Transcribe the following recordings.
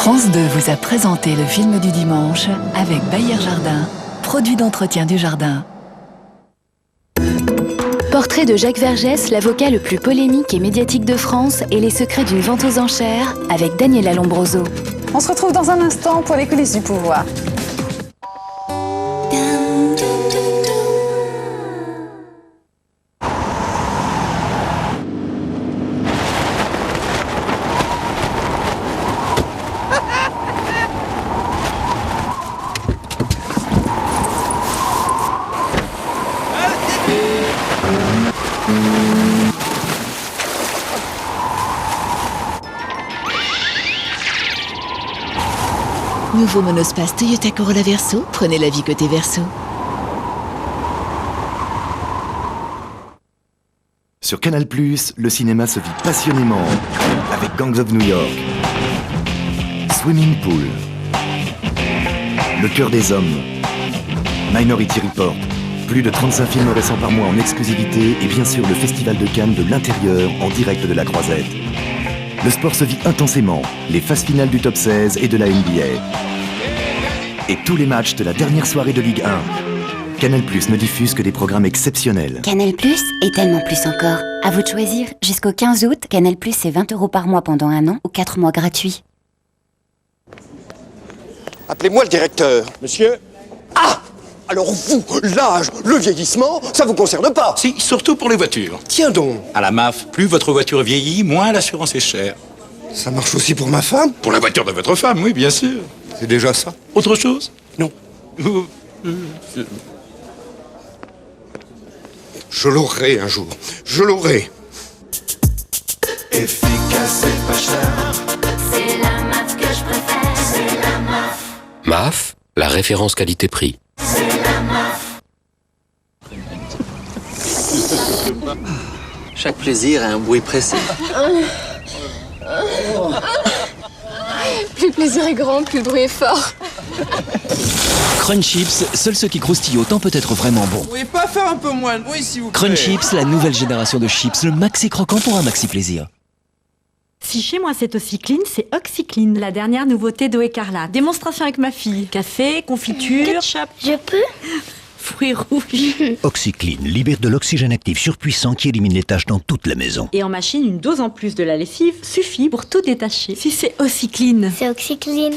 France 2 vous a présenté le film du dimanche avec Bayer Jardin, produit d'entretien du jardin. Portrait de Jacques Vergès, l'avocat le plus polémique et médiatique de France, et les secrets d'une vente aux enchères avec Daniela Lombroso. On se retrouve dans un instant pour les coulisses du pouvoir. Nouveau monospace Toyota Corolla Verso, prenez la vie côté Verso. Sur Canal+, le cinéma se vit passionnément avec Gangs of New York, Swimming Pool, Le cœur des hommes, Minority Report, plus de 35 films récents par mois en exclusivité et bien sûr le Festival de Cannes de l'intérieur en direct de la Croisette. Le sport se vit intensément, les phases finales du top 16 et de la NBA. Et tous les matchs de la dernière soirée de Ligue 1. Canal+ ne diffuse que des programmes exceptionnels. Canal+ et tellement plus encore. À vous de choisir. Jusqu'au 15 août, Canal+, c'est 20 € par mois pendant 1 an ou 4 mois gratuits. Appelez-moi le directeur. Monsieur? Ah! Alors vous, l'âge, le vieillissement, ça vous concerne pas? Si, surtout pour les voitures. Tiens donc. À la MAF, plus votre voiture vieillit, moins l'assurance est chère. Ça marche aussi pour ma femme? Pour la voiture de votre femme, oui, bien sûr. C'est déjà ça. Autre chose? Non. Je l'aurai un jour. Je l'aurai. Efficace et pas cher. C'est la MAF que je préfère. C'est la MAF. MAF, la référence qualité-prix. C'est la MAF. Chaque plaisir a un bruit pressé. Plus le plaisir est grand, plus le bruit est fort. Crunch Chips, seuls ceux qui croustillent autant peut être vraiment bon. Vous pouvez pas faire un peu moins de bruit, s'il vous plaît? Crunch Chips, la nouvelle génération de chips, le maxi croquant pour un maxi plaisir. Si chez moi c'est aussi clean, c'est OxyClean, la dernière nouveauté d'eau écarlate. Démonstration avec ma fille. Café, confiture, ketchup. Je peux? Fruits rouges. OxyClean libère de l'oxygène actif surpuissant qui élimine les taches dans toute la maison. Et en machine, une dose en plus de la lessive suffit pour tout détacher. Si c'est OxyClean. C'est OxyClean.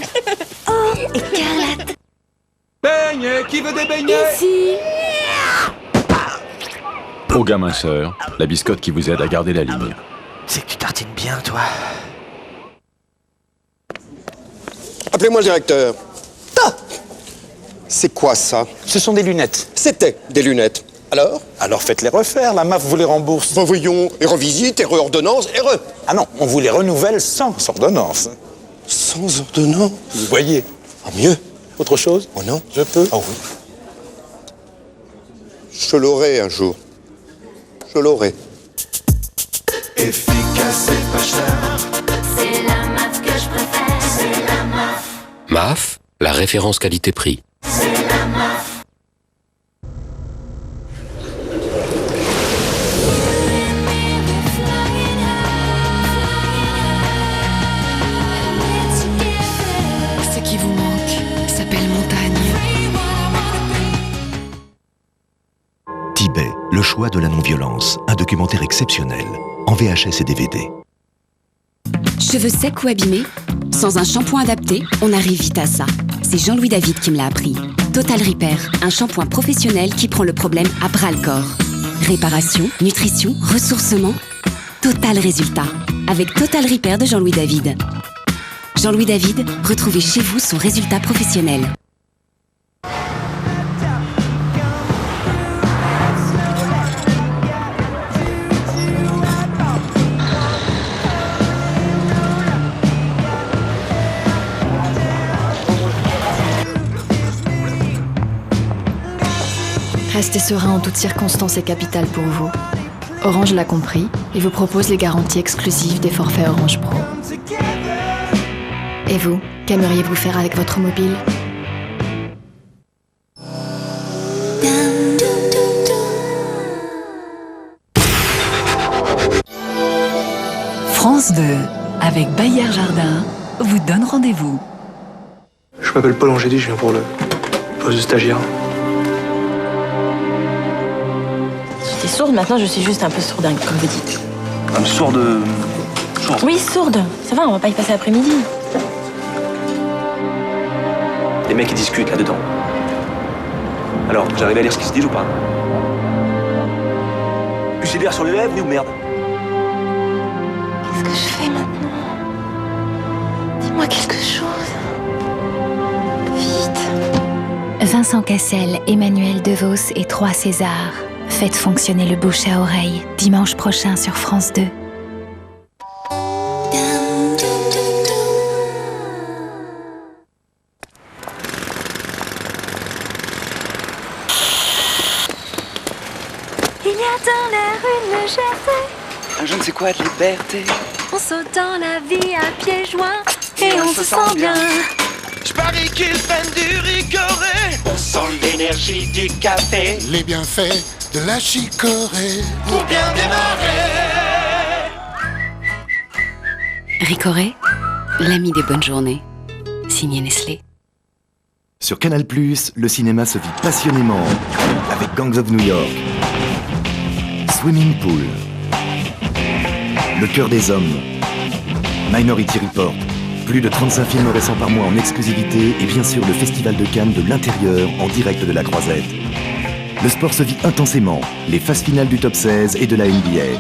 Oh, écarlate. Beignets, qui veut des beignets? Ici. Au gamin sœur, la biscotte qui vous aide à garder la ligne. C'est que tu tartines bien, toi. Appelez-moi le directeur. Ah! C'est quoi ça? Ce sont des lunettes. C'était des lunettes. Alors? Alors faites-les refaire, la MAF vous les rembourse. Ben voyons, et revisite, et re-ordonnance, et re. Ah non, on vous les renouvelle sans ordonnance. Sans ordonnance? Vous voyez. Ah, mieux. Autre chose? Oh non. Je peux? Oh oui. Je l'aurai un jour. Je l'aurai. Efficace et pas cher. C'est la MAF que je préfère. C'est la MAF. MAF, la référence qualité-prix. C'est la MAF. Ce qui vous manque s'appelle montagne. Tibet, le choix de la non-violence, un documentaire exceptionnel, en VHS et DVD. Cheveux secs ou abîmés? Sans un shampoing adapté, on arrive vite à ça. C'est Jean-Louis David qui me l'a appris. Total Repair, un shampoing professionnel qui prend le problème à bras-le-corps. Réparation, nutrition, ressourcement, total résultat. Avec Total Repair de Jean-Louis David. Jean-Louis David, retrouvez chez vous son résultat professionnel. Rester serein en toutes circonstances est capital pour vous. Orange l'a compris et vous propose les garanties exclusives des forfaits Orange Pro. Et vous, qu'aimeriez-vous faire avec votre mobile? France 2, avec Bayer Jardin, vous donne rendez-vous. Je m'appelle Paul Angéli, je viens pour le poste de stagiaire. J'étais sourde, maintenant je suis juste un peu sourdingue, comme vous dites. Sourde. Oui, sourde. Ça va, on va pas y passer l'après-midi. Les mecs ils discutent là-dedans. Alors, j'arrive à lire ce qu'ils se disent ou pas? Suicidaire sur les lèvres, oui ou merde? Qu'est-ce que je fais maintenant? Dis-moi quelque chose. Vite. Vincent Cassel, Emmanuel DeVos et 3 Césars. Faites fonctionner le bouche à oreille, dimanche prochain sur France 2. Il y a dans l'air une légèreté, Un je ne sais quoi de liberté. on saute dans la vie à pieds joints et on se sent bien. Je parie qu'ils prennent du Ricoré. On sent l'énergie du café. Les bienfaits de la chicorée. Pour bien démarrer. Ricoré, l'ami des bonnes journées. Signé Nestlé. Sur Canal+, le cinéma se vit passionnément avec Gangs of New York, Swimming Pool, Le cœur des hommes, Minority Report, plus de 35 films récents par mois en exclusivité et bien sûr le Festival de Cannes de l'intérieur en direct de la Croisette. Le sport se vit intensément, les phases finales du top 16 et de la NBA.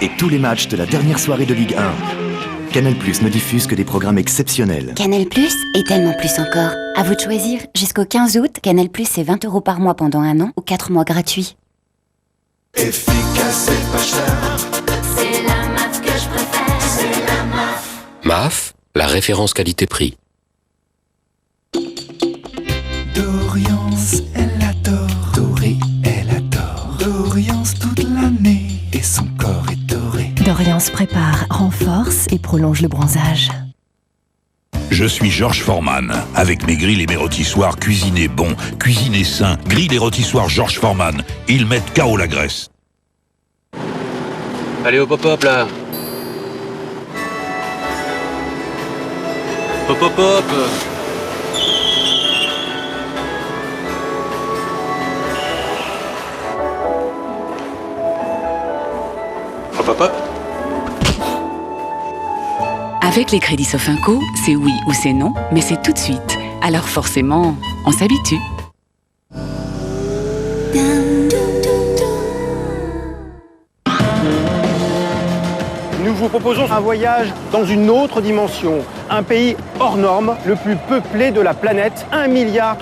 Et tous les matchs de la dernière soirée de Ligue 1. Canal+ ne diffuse que des programmes exceptionnels. Canal+ et tellement plus encore. À vous de choisir. Jusqu'au 15 août, Canal+ c'est 20 € par mois pendant 1 an ou 4 mois gratuits. Efficace et pas cher. C'est la MAF que je préfère. C'est la MAF. MAF, la référence qualité-prix. Doriance, elle adore. Doré, elle adore. Doriance toute l'année et son corps est doré. Doriance prépare, renforce et prolonge le bronzage. Je suis Georges Foreman. Avec mes grilles et mes rôtissoirs, cuisinez bon, cuisinez sain. Grilles et rôtissoirs Georges Foreman. Ils mettent KO la graisse. Allez au pop-up là. Hop hop hop. Hop hop hop. Avec les crédits Sofinco, c'est oui ou c'est non, mais c'est tout de suite. Alors forcément, on s'habitue. Nous vous proposons un voyage dans une autre dimension. Un pays hors norme, le plus peuplé de la planète, 1,3 milliard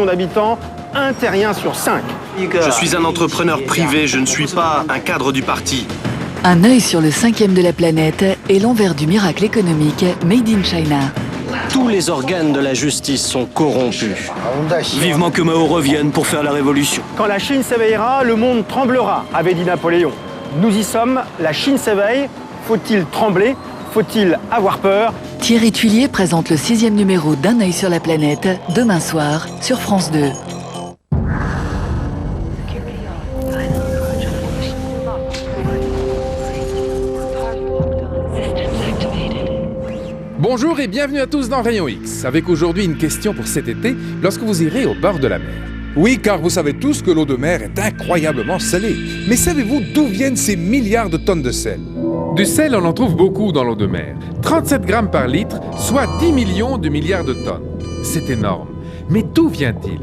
d'habitants, un terrien sur 5. Je suis un entrepreneur privé, je ne suis pas un cadre du parti. Un œil sur le 5e de la planète et l'envers du miracle économique Made in China. Tous les organes de la justice sont corrompus. Vivement que Mao revienne pour faire la révolution. Quand la Chine s'éveillera, le monde tremblera, avait dit Napoléon. Nous y sommes, la Chine s'éveille. Faut-il trembler? Faut-il avoir peur? Thierry Tuilier présente le 6e numéro d'Un œil sur la planète, demain soir, sur France 2. Bonjour et bienvenue à tous dans Rayon X, avec aujourd'hui une question pour cet été lorsque vous irez au bord de la mer. Oui, car vous savez tous que l'eau de mer est incroyablement salée. Mais savez-vous d'où viennent ces milliards de tonnes de sel? Du sel, on en trouve beaucoup dans l'eau de mer. 37 grammes par litre, soit 10 millions de milliards de tonnes. C'est énorme. Mais d'où vient-il?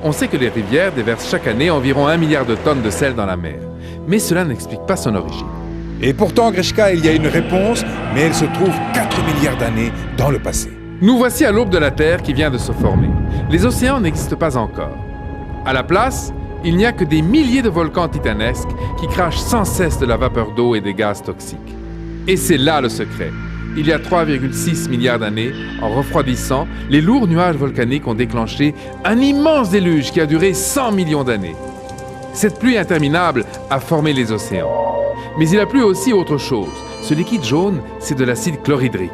On sait que les rivières déversent chaque année environ 1 milliard de tonnes de sel dans la mer. Mais cela n'explique pas son origine. Et pourtant, Grishka, il y a une réponse, mais elle se trouve 4 milliards d'années dans le passé. Nous voici à l'aube de la Terre qui vient de se former. Les océans n'existent pas encore. À la place, il n'y a que des milliers de volcans titanesques qui crachent sans cesse de la vapeur d'eau et des gaz toxiques. Et c'est là le secret. Il y a 3,6 milliards d'années, en refroidissant, les lourds nuages volcaniques ont déclenché un immense déluge qui a duré 100 millions d'années. Cette pluie interminable a formé les océans. Mais il a plu aussi autre chose. Ce liquide jaune, c'est de l'acide chlorhydrique.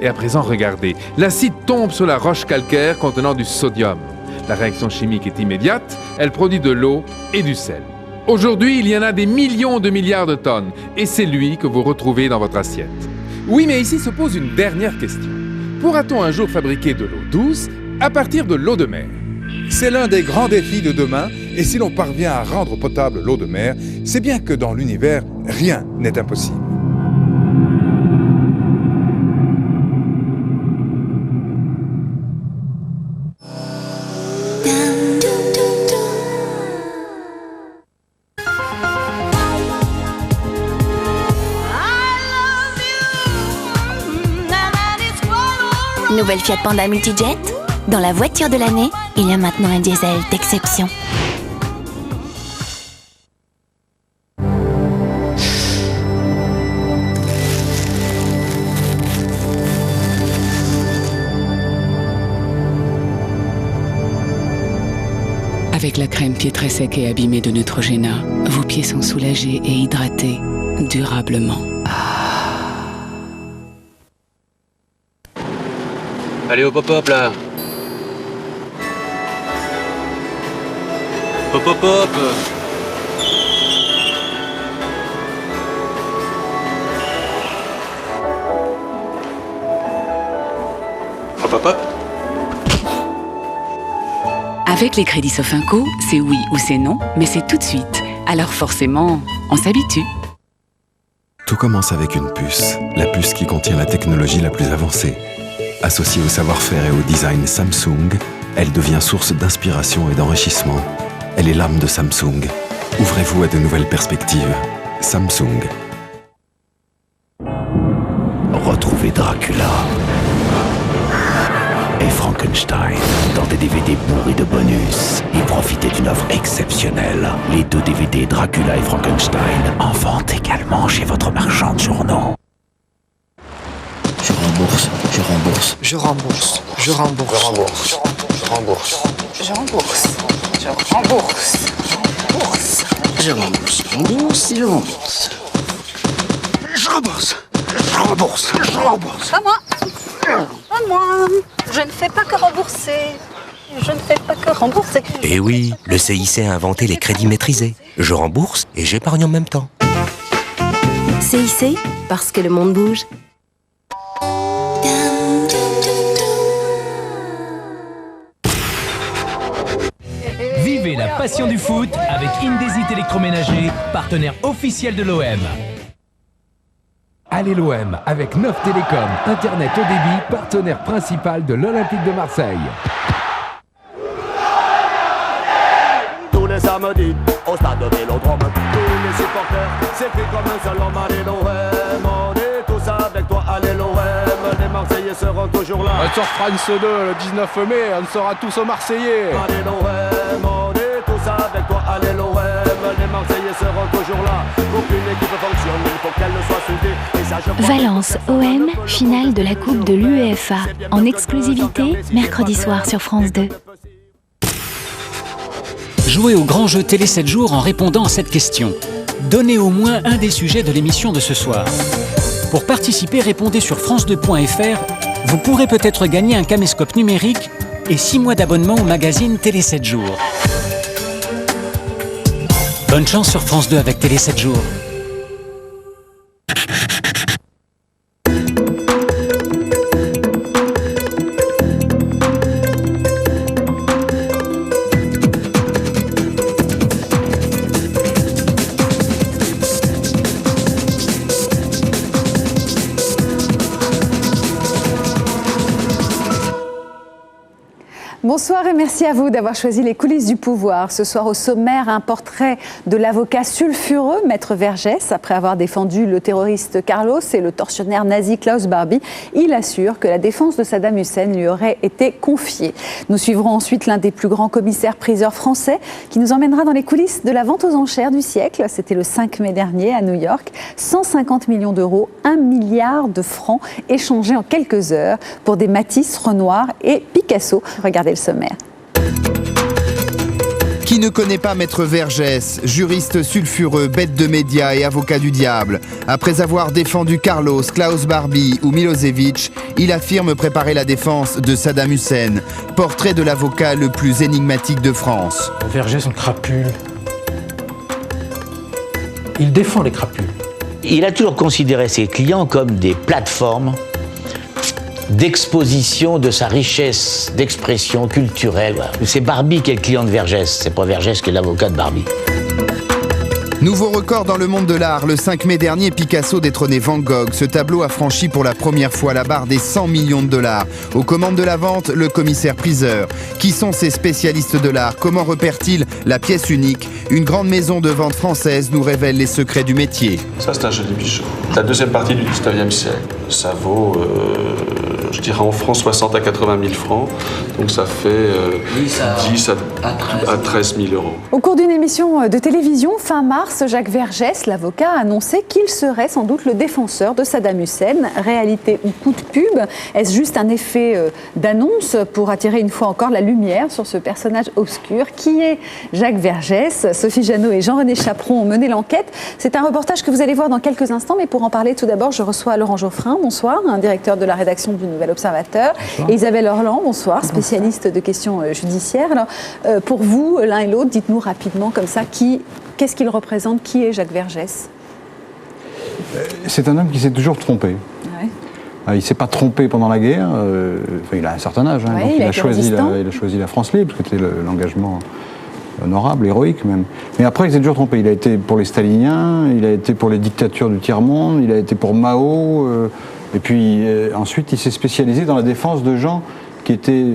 Et à présent, regardez, l'acide tombe sur la roche calcaire contenant du sodium. La réaction chimique est immédiate, elle produit de l'eau et du sel. Aujourd'hui, il y en a des millions de milliards de tonnes, et c'est lui que vous retrouvez dans votre assiette. Oui, mais ici se pose une dernière question. Pourra-t-on un jour fabriquer de l'eau douce à partir de l'eau de mer? C'est l'un des grands défis de demain, et si l'on parvient à rendre potable l'eau de mer, c'est bien que dans l'univers, rien n'est impossible. Nouvelle Fiat Panda Multijet? Dans la voiture de l'année, il y a maintenant un diesel d'exception. Avec la crème pied très sec et abîmée de Neutrogena, vos pieds sont soulagés et hydratés durablement. Allez hop hop hop là. Hop hop hop. Hop hop hop. Avec les crédits Sofinco, c'est oui ou c'est non, mais c'est tout de suite. Alors forcément, on s'habitue. Tout commence avec une puce, la puce qui contient la technologie la plus avancée. Associée au savoir-faire et au design Samsung, elle devient source d'inspiration et d'enrichissement. Elle est l'âme de Samsung. Ouvrez-vous à de nouvelles perspectives. Samsung. Retrouvez Dracula et Frankenstein dans des DVD bourrés de bonus et profitez d'une offre exceptionnelle. Les 2 DVD Dracula et Frankenstein en vente également chez votre marchand de journaux. Je rembourse, je rembourse, je rembourse, je rembourse, je rembourse, je rembourse, je rembourse, je rembourse, je rembourse, je rembourse, je rembourse, je rembourse, je rembourse, je rembourse. Pas moi, pas moi, je ne fais pas que rembourser. Je ne fais pas que rembourser. Eh oui, le CIC a inventé les crédits maîtrisés. Je rembourse et j'épargne en même temps. CIC, parce que le monde bouge. Vivez la passion du foot avec Indesit électroménager, partenaire officiel de l'OM. Allez l'OM avec Neuf Télécom, Internet haut débit, partenaire principal de l'Olympique de Marseille. Tous les samedis, au stade de Vélodrome, tous les supporters s'écrient comme un seul homme. Allez l'OM, on est tous avec toi, allez l'OM, les Marseillais seront toujours là. Sur France 2, le 19 mai, on sera tous aux Marseillais. Allez l'OM, on est tous avec toi, allez l'OM, les Marseillais seront toujours là. Pour qu'une équipe fonctionne, il faut qu'elle soit soudée. Valence OM, finale de la Coupe de l'UEFA, en exclusivité mercredi soir sur France 2. Jouez au grand jeu Télé 7 jours en répondant à cette question. Donnez au moins un des sujets de l'émission de ce soir. Pour participer, répondez sur france2.fr. Vous pourrez peut-être gagner un caméscope numérique et 6 mois d'abonnement au magazine Télé 7 jours. Bonne chance sur France 2 avec Télé 7 jours. Bonsoir et merci à vous d'avoir choisi les coulisses du pouvoir. Ce soir au sommaire, un portrait de l'avocat sulfureux, Maître Vergès. Après avoir défendu le terroriste Carlos et le tortionnaire nazi Klaus Barbie, il assure que la défense de Saddam Hussein lui aurait été confiée. Nous suivrons ensuite l'un des plus grands commissaires-priseurs français qui nous emmènera dans les coulisses de la vente aux enchères du siècle. C'était le 5 mai dernier à New York. 150 millions d'euros, 1 milliard de francs échangés en quelques heures pour des Matisse, Renoir et Picasso. Regardez le sommaire. Qui ne connaît pas Maître Vergès, juriste sulfureux, bête de médias et avocat du diable? Après avoir défendu Carlos, Klaus Barbie ou Milosevic, il affirme préparer la défense de Saddam Hussein, portrait de l'avocat le plus énigmatique de France. Vergès, un crapule. Il défend les crapules. Il a toujours considéré ses clients comme des plateformes d'exposition de sa richesse d'expression culturelle. Voilà. C'est Barbie qui est le client de Vergès, c'est pas Vergès qui est l'avocat de Barbie. Nouveau record dans le monde de l'art. Le 5 mai dernier, Picasso détrônait Van Gogh. Ce tableau a franchi pour la première fois la barre des 100 millions de dollars. Aux commandes de la vente, le commissaire-priseur. Qui sont ces spécialistes de l'art? Comment repèrent-ils la pièce unique? Une grande maison de vente française nous révèle les secrets du métier. Ça, c'est un joli bijou. La deuxième partie du 19e siècle. Ça vaut, je dirais en francs, 60 à 80 000 francs. Donc ça fait 10 à 13 000 euros. Au cours d'une émission de télévision, fin mars, Jacques Vergès, l'avocat, a annoncé qu'il serait sans doute le défenseur de Saddam Hussein. Réalité ou coup de pub? Est-ce juste un effet d'annonce pour attirer une fois encore la lumière sur ce personnage obscur? Qui est Jacques Vergès? Sophie Jeannot et Jean-René Chaperon ont mené l'enquête. C'est un reportage que vous allez voir dans quelques instants, mais pour en parler tout d'abord, je reçois Laurent Geoffrin, bonsoir, directeur de la rédaction du Nouvel Observateur, et Isabelle Orlan, bonsoir, spécialiste de questions judiciaires. Alors, pour vous, l'un et l'autre, dites-nous rapidement comme ça, qu'est-ce qu'il représente? Qui est Jacques Vergès? C'est un homme qui s'est toujours trompé. Ouais. Il ne s'est pas trompé pendant la guerre, il a un certain âge, hein, donc il a choisi la France libre, ce qui était l'engagement honorable, héroïque même. Mais après, il s'est toujours trompé. Il a été pour les staliniens, il a été pour les dictatures du tiers-monde, il a été pour Mao, et puis ensuite il s'est spécialisé dans la défense de gens qui étaient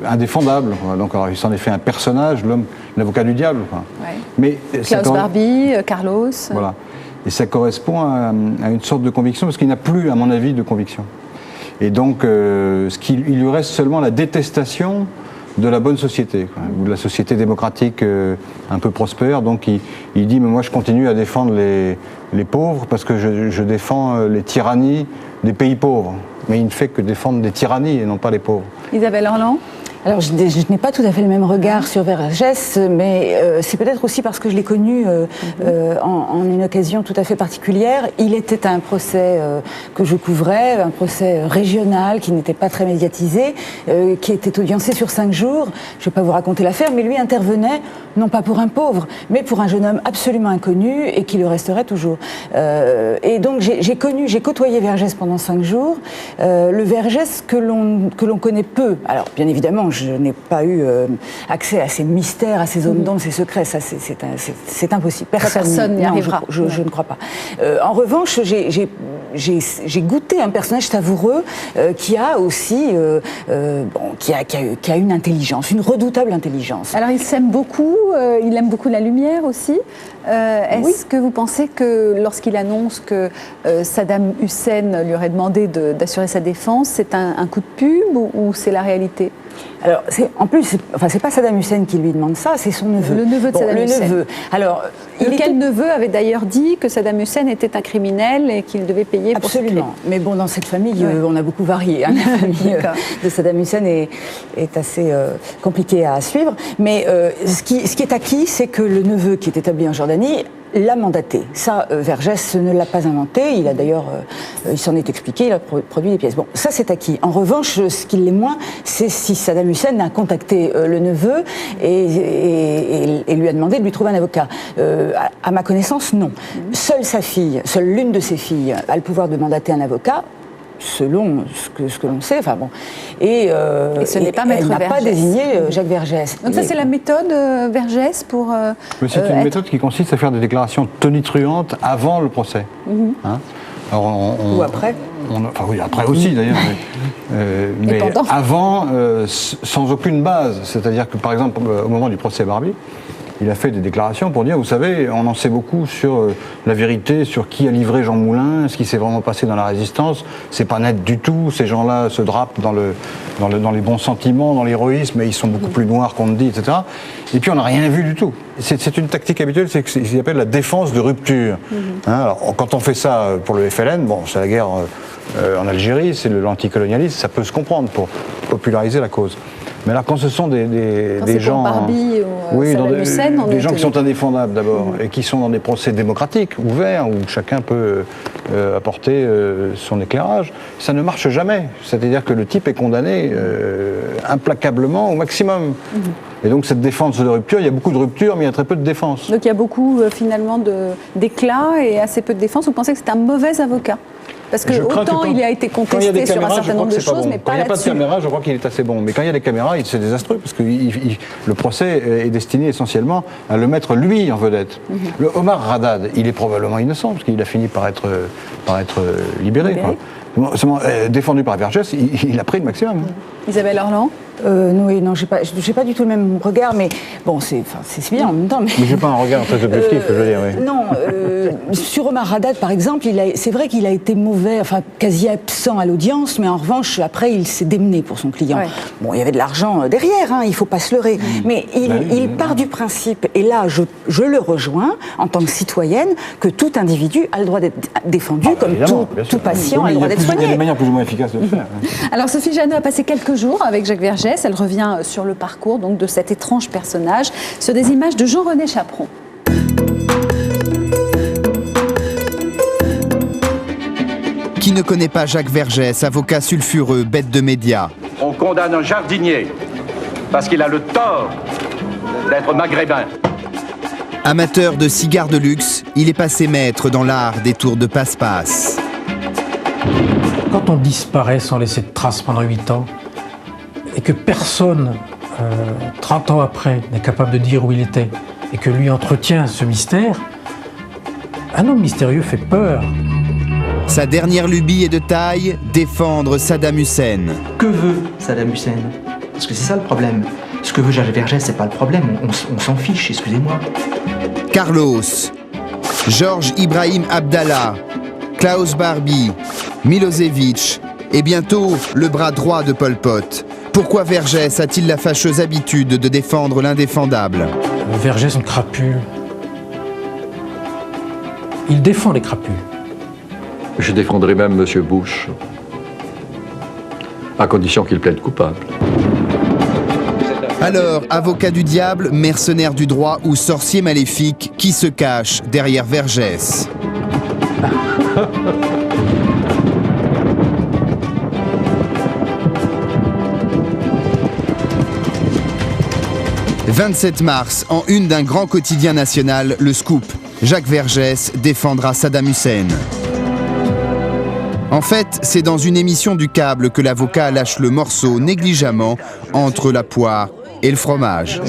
indéfendables. Donc alors, il s'en est fait un personnage, l'avocat du diable. Ouais. Mais Klaus Barbie, Carlos. Voilà. Et ça correspond à une sorte de conviction, parce qu'il n'a plus, à mon avis, de conviction. Et donc, il lui reste seulement la détestation de la bonne société, ou de la société démocratique un peu prospère. Donc il dit, mais moi je continue à défendre les pauvres parce que je défends les tyrannies des pays pauvres. Mais il ne fait que défendre des tyrannies et non pas les pauvres. Isabelle Orlan? Alors, je n'ai pas tout à fait le même regard sur Vergès, mais c'est peut-être aussi parce que je l'ai connu en une occasion tout à fait particulière. Il était à un procès que je couvrais, un procès régional qui n'était pas très médiatisé, qui était audiencé sur 5 jours. Je ne vais pas vous raconter l'affaire, mais lui intervenait non pas pour un pauvre, mais pour un jeune homme absolument inconnu et qui le resterait toujours. Et donc, j'ai côtoyé Vergès pendant 5 jours. Le Vergès que l'on connaît peu. Alors, bien évidemment, je n'ai pas eu accès à ces mystères, à ces zones d'ombre, ces secrets. Ça, c'est impossible. Personne n'y arrivera. Je ne crois pas. En revanche, j'ai goûté un personnage savoureux qui a aussi, qui a une intelligence, une redoutable intelligence. Alors, il s'aime beaucoup. Il aime beaucoup la lumière aussi. Est-ce que vous pensez que lorsqu'il annonce que Saddam Hussein lui aurait demandé d'assurer sa défense, c'est un coup de pub ou c'est la réalité? Alors, en plus, c'est pas Saddam Hussein qui lui demande ça, c'est son neveu. Le neveu de Saddam Hussein. Neveu. Alors, lequel neveu avait d'ailleurs dit que Saddam Hussein était un criminel et qu'il devait payer pour ce crime. Absolument. Mais bon, dans cette famille, on a beaucoup varié. Hein. La famille de Saddam Hussein est assez compliquée à suivre. Mais ce qui est acquis, c'est que le neveu qui est établi en Jordanie l'a mandaté. Ça, Vergès ne l'a pas inventé. Il a d'ailleurs, il s'en est expliqué, il a produit des pièces. Bon, ça c'est acquis. En revanche, ce qui l'est moins, c'est si Saddam Hussein a contacté le neveu et lui a demandé de lui trouver un avocat. À ma connaissance, non. Seule l'une de ses filles a le pouvoir de mandater un avocat, selon ce que l'on sait. Enfin bon. Et ce n'est pas Maître Vergès. Elle n'a pas désigné Jacques Vergès. Donc ça, c'est la méthode Vergès pour... c'est une méthode qui consiste à faire des déclarations tonitruantes avant le procès. Hein? Alors ou après. Enfin oui, après aussi d'ailleurs. Mais avant, sans aucune base. C'est-à-dire que par exemple, au moment du procès Barbie, il a fait des déclarations pour dire, vous savez, on en sait beaucoup sur la vérité, sur qui a livré Jean Moulin, ce qui s'est vraiment passé dans la résistance. C'est pas net du tout. Ces gens-là se drapent dans les bons sentiments, dans l'héroïsme, mais ils sont beaucoup plus noirs qu'on ne dit, etc. Et puis on n'a rien vu du tout. C'est une tactique habituelle, c'est ce qu'ils appellent la défense de rupture. Hein, alors, quand on fait ça pour le FLN, bon, c'est la guerre en Algérie, c'est l'anticolonialisme, ça peut se comprendre pour populariser la cause. Mais alors quand ce sont des gens... Barbie ou Saddam Hussein, des gens qui sont indéfendables d'abord, et qui sont dans des procès démocratiques, ouverts, où chacun peut apporter son éclairage, ça ne marche jamais. C'est-à-dire que le type est condamné implacablement au maximum. Et donc cette défense de rupture, il y a beaucoup de ruptures, mais il y a très peu de défense. Donc il y a beaucoup finalement d'éclat et assez peu de défense. Vous pensez que c'est un mauvais avocat? Parce que autant il a été contesté sur un certain nombre de choses, mais pas là-dessus. Quand il n'y a pas de caméra, je crois qu'il est assez bon. Mais quand il y a des caméras, c'est désastreux, parce que le procès est destiné essentiellement à le mettre lui en vedette. Le Omar Haddad, il est probablement innocent, parce qu'il a fini par être libéré. Défendu par Vergès, il a pris le maximum. Isabelle Orlan? Non, j'ai pas du tout le même regard, mais bon, c'est bien en même temps. Mais j'ai pas un regard très objectif, je veux dire. Oui. Non, sur Omar Haddad, par exemple, c'est vrai qu'il a été mauvais, enfin quasi absent à l'audience, mais en revanche, après, il s'est démené pour son client. Ouais. Bon, il y avait de l'argent derrière, hein, il faut pas se leurrer, mais il part du principe, et là, je le rejoins en tant que citoyenne, que tout individu a le droit d'être défendu, comme tout patient a le droit d'être soigné. Il y a des manières plus ou moins efficaces de le faire. Alors, Sophie Jeannot a passé quelques jours avec Jacques Vergès. Elle revient sur le parcours donc, de cet étrange personnage, sur des images de Jean-René Chaperon. Qui ne connaît pas Jacques Vergès, avocat sulfureux, bête de médias? On condamne un jardinier parce qu'il a le tort d'être maghrébin. Amateur de cigares de luxe, il est passé maître dans l'art des tours de passe-passe. Quand on disparaît sans laisser de traces pendant 8 ans, et que personne, 30 ans après, n'est capable de dire où il était, et que lui entretient ce mystère, un homme mystérieux fait peur. Sa dernière lubie est de taille, défendre Saddam Hussein. Que veut Saddam Hussein? Parce que c'est ça le problème. Ce que veut Jacques Vergès, c'est pas le problème, on s'en fiche, excusez-moi. Carlos, Georges Ibrahim Abdallah, Klaus Barbie, Milosevic, et bientôt le bras droit de Pol Pot. Pourquoi Vergès a-t-il la fâcheuse habitude de défendre l'indéfendable? Vergès, une crapule. Il défend les crapules. Je défendrai même M. Bush, à condition qu'il plaide coupable. Alors, avocat du diable, mercenaire du droit ou sorcier maléfique, qui se cache derrière Vergès? 27 mars, en une d'un grand quotidien national, Le Scoop. Jacques Vergès défendra Saddam Hussein. En fait, c'est dans une émission du câble que l'avocat lâche le morceau négligemment entre la poire et le fromage.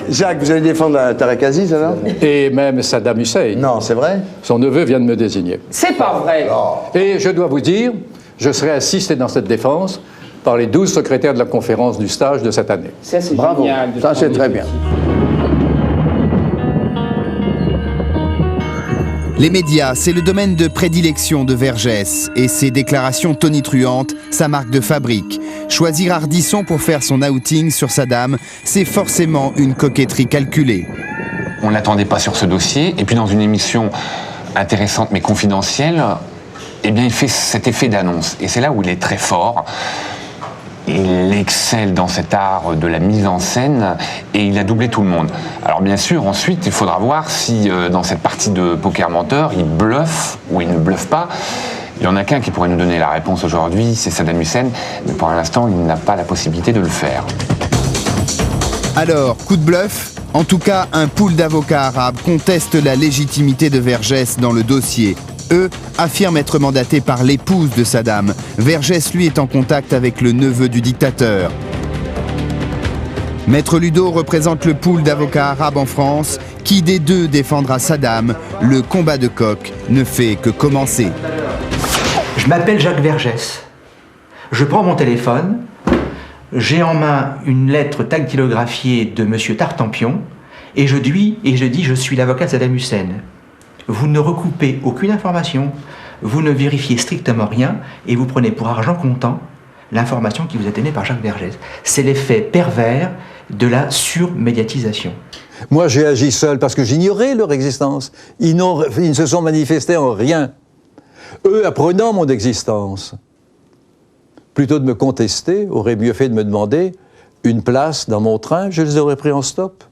Jacques, vous allez défendre Tarek Aziz alors? Et même Saddam Hussein. Non, c'est vrai? Son neveu vient de me désigner. C'est pas vrai! Et je dois vous dire, je serai assisté dans cette défense par les 12 secrétaires de la conférence du stage de cette année. Ça, c'est bravo. Génial, ça, c'est très bien. Les médias, c'est le domaine de prédilection de Vergès. Et ses déclarations tonitruantes, sa marque de fabrique. Choisir Ardisson pour faire son outing sur Saddam, c'est forcément une coquetterie calculée. On ne l'attendait pas sur ce dossier. Et puis dans une émission intéressante mais confidentielle, eh bien il fait cet effet d'annonce. Et c'est là où il est très fort. Il excelle dans cet art de la mise en scène et il a doublé tout le monde. Alors bien sûr, ensuite, il faudra voir si dans cette partie de poker menteur, il bluffe ou il ne bluffe pas. Il y en a qu'un qui pourrait nous donner la réponse aujourd'hui, c'est Saddam Hussein, mais pour l'instant, il n'a pas la possibilité de le faire. Alors, coup de bluff? En tout cas, un pool d'avocats arabes conteste la légitimité de Vergès dans le dossier. Eux affirment être mandatés par l'épouse de Saddam. Vergès, lui, est en contact avec le neveu du dictateur. Maître Ludo représente le pool d'avocats arabes en France. Qui des deux défendra Saddam? Le combat de coq ne fait que commencer. Je m'appelle Jacques Vergès. Je prends mon téléphone. J'ai en main une lettre dactylographiée de M. Tartampion. Et je dis, je suis l'avocat de Saddam Hussein. Vous ne recoupez aucune information, vous ne vérifiez strictement rien et vous prenez pour argent comptant l'information qui vous est donnée par Jacques Vergès. C'est l'effet pervers de la surmédiatisation. Moi, j'ai agi seul parce que j'ignorais leur existence. Ils ne se sont manifestés en rien. Eux, apprenant mon existence, plutôt de me contester, auraient mieux fait de me demander une place dans mon train, je les aurais pris en stop.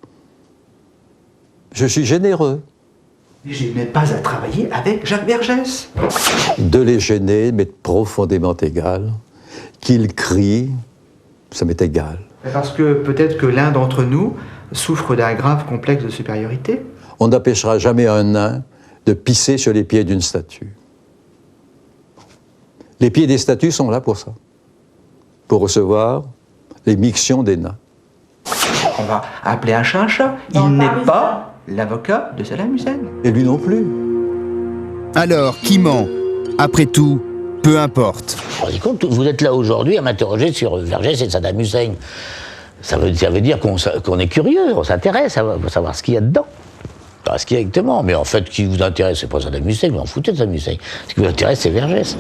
Je suis généreux. Je n'ai pas à travailler avec Jacques Vergès. De les gêner m'est profondément égal. Qu'ils crient, ça m'est égal. Parce que peut-être que l'un d'entre nous souffre d'un grave complexe de supériorité. On n'empêchera jamais un nain de pisser sur les pieds d'une statue. Les pieds des statues sont là pour ça. Pour recevoir les mictions des nains. On va appeler un chat un chat. Il n'est pas l'avocat de Saddam Hussein. Et lui non plus. Alors, qui ment? Après tout, peu importe. Vous êtes là aujourd'hui à m'interroger sur Vergès et Saddam Hussein. Ça veut dire qu'on est curieux, on s'intéresse à savoir ce qu'il y a dedans. Pas ce qu'il y a exactement. Mais en fait, ce qui vous intéresse, c'est pas Saddam Hussein, vous en foutez de Saddam Hussein. Ce qui vous intéresse, c'est Vergès.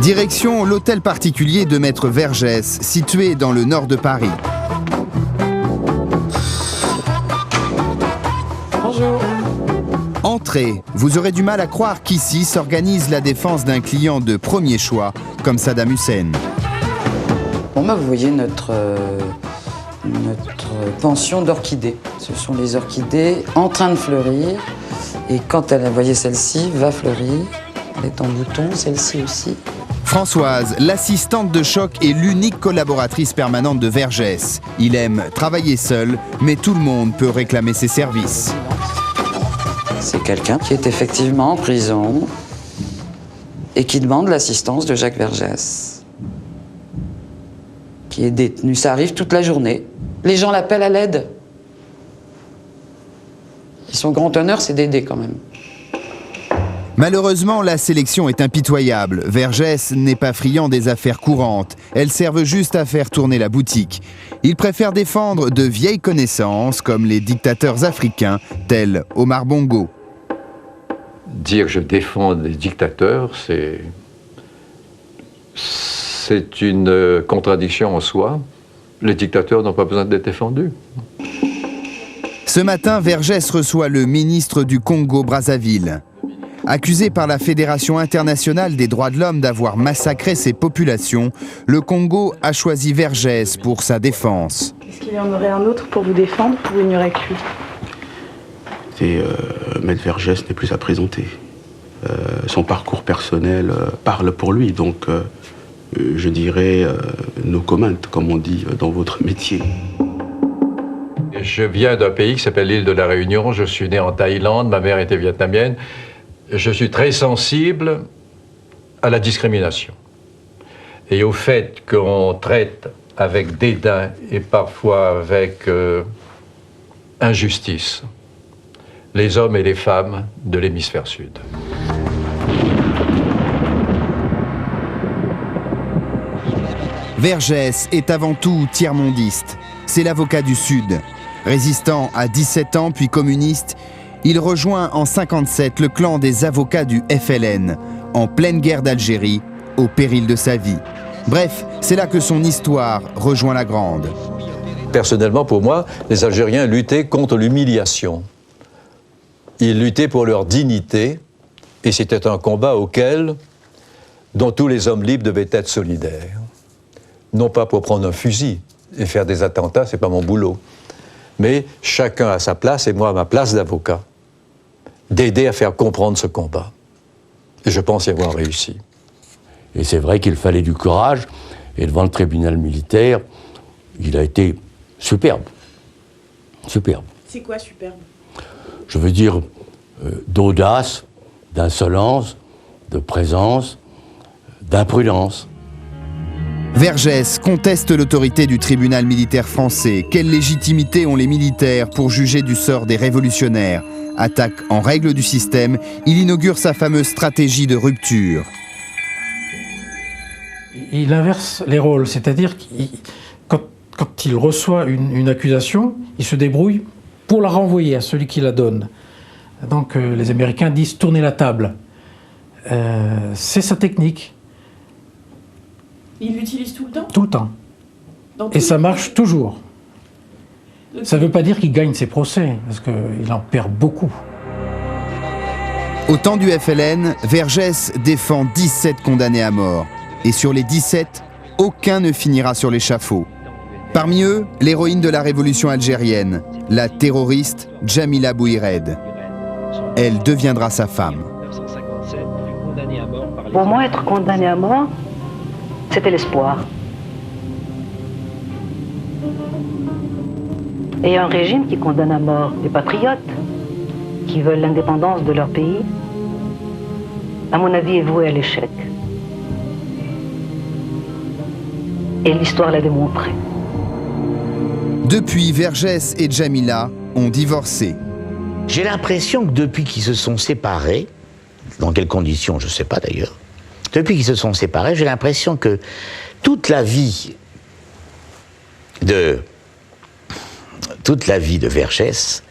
Direction l'hôtel particulier de Maître Vergès, situé dans le nord de Paris. Bonjour. Entrée. Vous aurez du mal à croire qu'ici s'organise la défense d'un client de premier choix, comme Saddam Hussein. Bon, vous voyez notre pension d'orchidées. Ce sont les orchidées en train de fleurir. Et quand vous voyez celle-ci, va fleurir. Elle est en bouton, celle-ci aussi. Françoise, l'assistante de choc est l'unique collaboratrice permanente de Vergès. Il aime travailler seul, mais tout le monde peut réclamer ses services. C'est quelqu'un qui est effectivement en prison et qui demande l'assistance de Jacques Vergès, qui est détenu. Ça arrive toute la journée. Les gens l'appellent à l'aide. Et son grand honneur, c'est d'aider quand même. Malheureusement, la sélection est impitoyable. Vergès n'est pas friand des affaires courantes. Elles servent juste à faire tourner la boutique. Il préfère défendre de vieilles connaissances comme les dictateurs africains, tels Omar Bongo. Dire que je défends des dictateurs, c'est une contradiction en soi. Les dictateurs n'ont pas besoin d'être défendus. Ce matin, Vergès reçoit le ministre du Congo-Brazzaville. Accusé par la Fédération internationale des droits de l'homme d'avoir massacré ses populations, le Congo a choisi Vergès pour sa défense. Est-ce qu'il y en aurait un autre pour vous défendre ou il n'y aurait que lui? Maître Vergès n'est plus à présenter. Son parcours personnel parle pour lui, donc je dirais no comment, comme on dit dans votre métier. Je viens d'un pays qui s'appelle l'île de la Réunion, je suis né en Thaïlande, ma mère était vietnamienne. Je suis très sensible à la discrimination et au fait qu'on traite avec dédain et parfois avec injustice les hommes et les femmes de l'hémisphère sud. Vergès est avant tout tiers-mondiste. C'est l'avocat du Sud. Résistant à 17 ans puis communiste, il rejoint en 1957 le clan des avocats du FLN, en pleine guerre d'Algérie, au péril de sa vie. Bref, c'est là que son histoire rejoint la grande. Personnellement, pour moi, les Algériens luttaient contre l'humiliation. Ils luttaient pour leur dignité, et c'était un combat dont tous les hommes libres devaient être solidaires. Non pas pour prendre un fusil et faire des attentats, c'est pas mon boulot. Mais chacun à sa place, et moi à ma place d'avocat, d'aider à faire comprendre ce combat. Et je pense y avoir réussi. Et c'est vrai qu'il fallait du courage, et devant le tribunal militaire, il a été superbe. Superbe. C'est quoi superbe? Je veux dire d'audace, d'insolence, de présence, d'imprudence. Vergès conteste l'autorité du tribunal militaire français. Quelle légitimité ont les militaires pour juger du sort des révolutionnaires? Attaque en règle du système, il inaugure sa fameuse stratégie de rupture. Il inverse les rôles, c'est-à-dire que quand il reçoit une accusation, il se débrouille pour la renvoyer à celui qui la donne. Donc les Américains disent « tourner la table ». C'est sa technique. Il l'utilise tout le temps? Tout le temps. Et ça marche toujours. Ça ne veut pas dire qu'il gagne ses procès, parce qu'il en perd beaucoup. Au temps du FLN, Vergès défend 17 condamnés à mort. Et sur les 17, aucun ne finira sur l'échafaud. Parmi eux, l'héroïne de la révolution algérienne, la terroriste Djamila Bouhired. Elle deviendra sa femme. Pour moi, être condamné à mort, c'était l'espoir. Et un régime qui condamne à mort des patriotes qui veulent l'indépendance de leur pays, à mon avis, est voué à l'échec. Et l'histoire l'a démontré. Depuis, Vergès et Djamila ont divorcé. J'ai l'impression que depuis qu'ils se sont séparés, dans quelles conditions, je ne sais pas d'ailleurs, depuis qu'ils se sont séparés, j'ai l'impression que toute la vie de Vergès,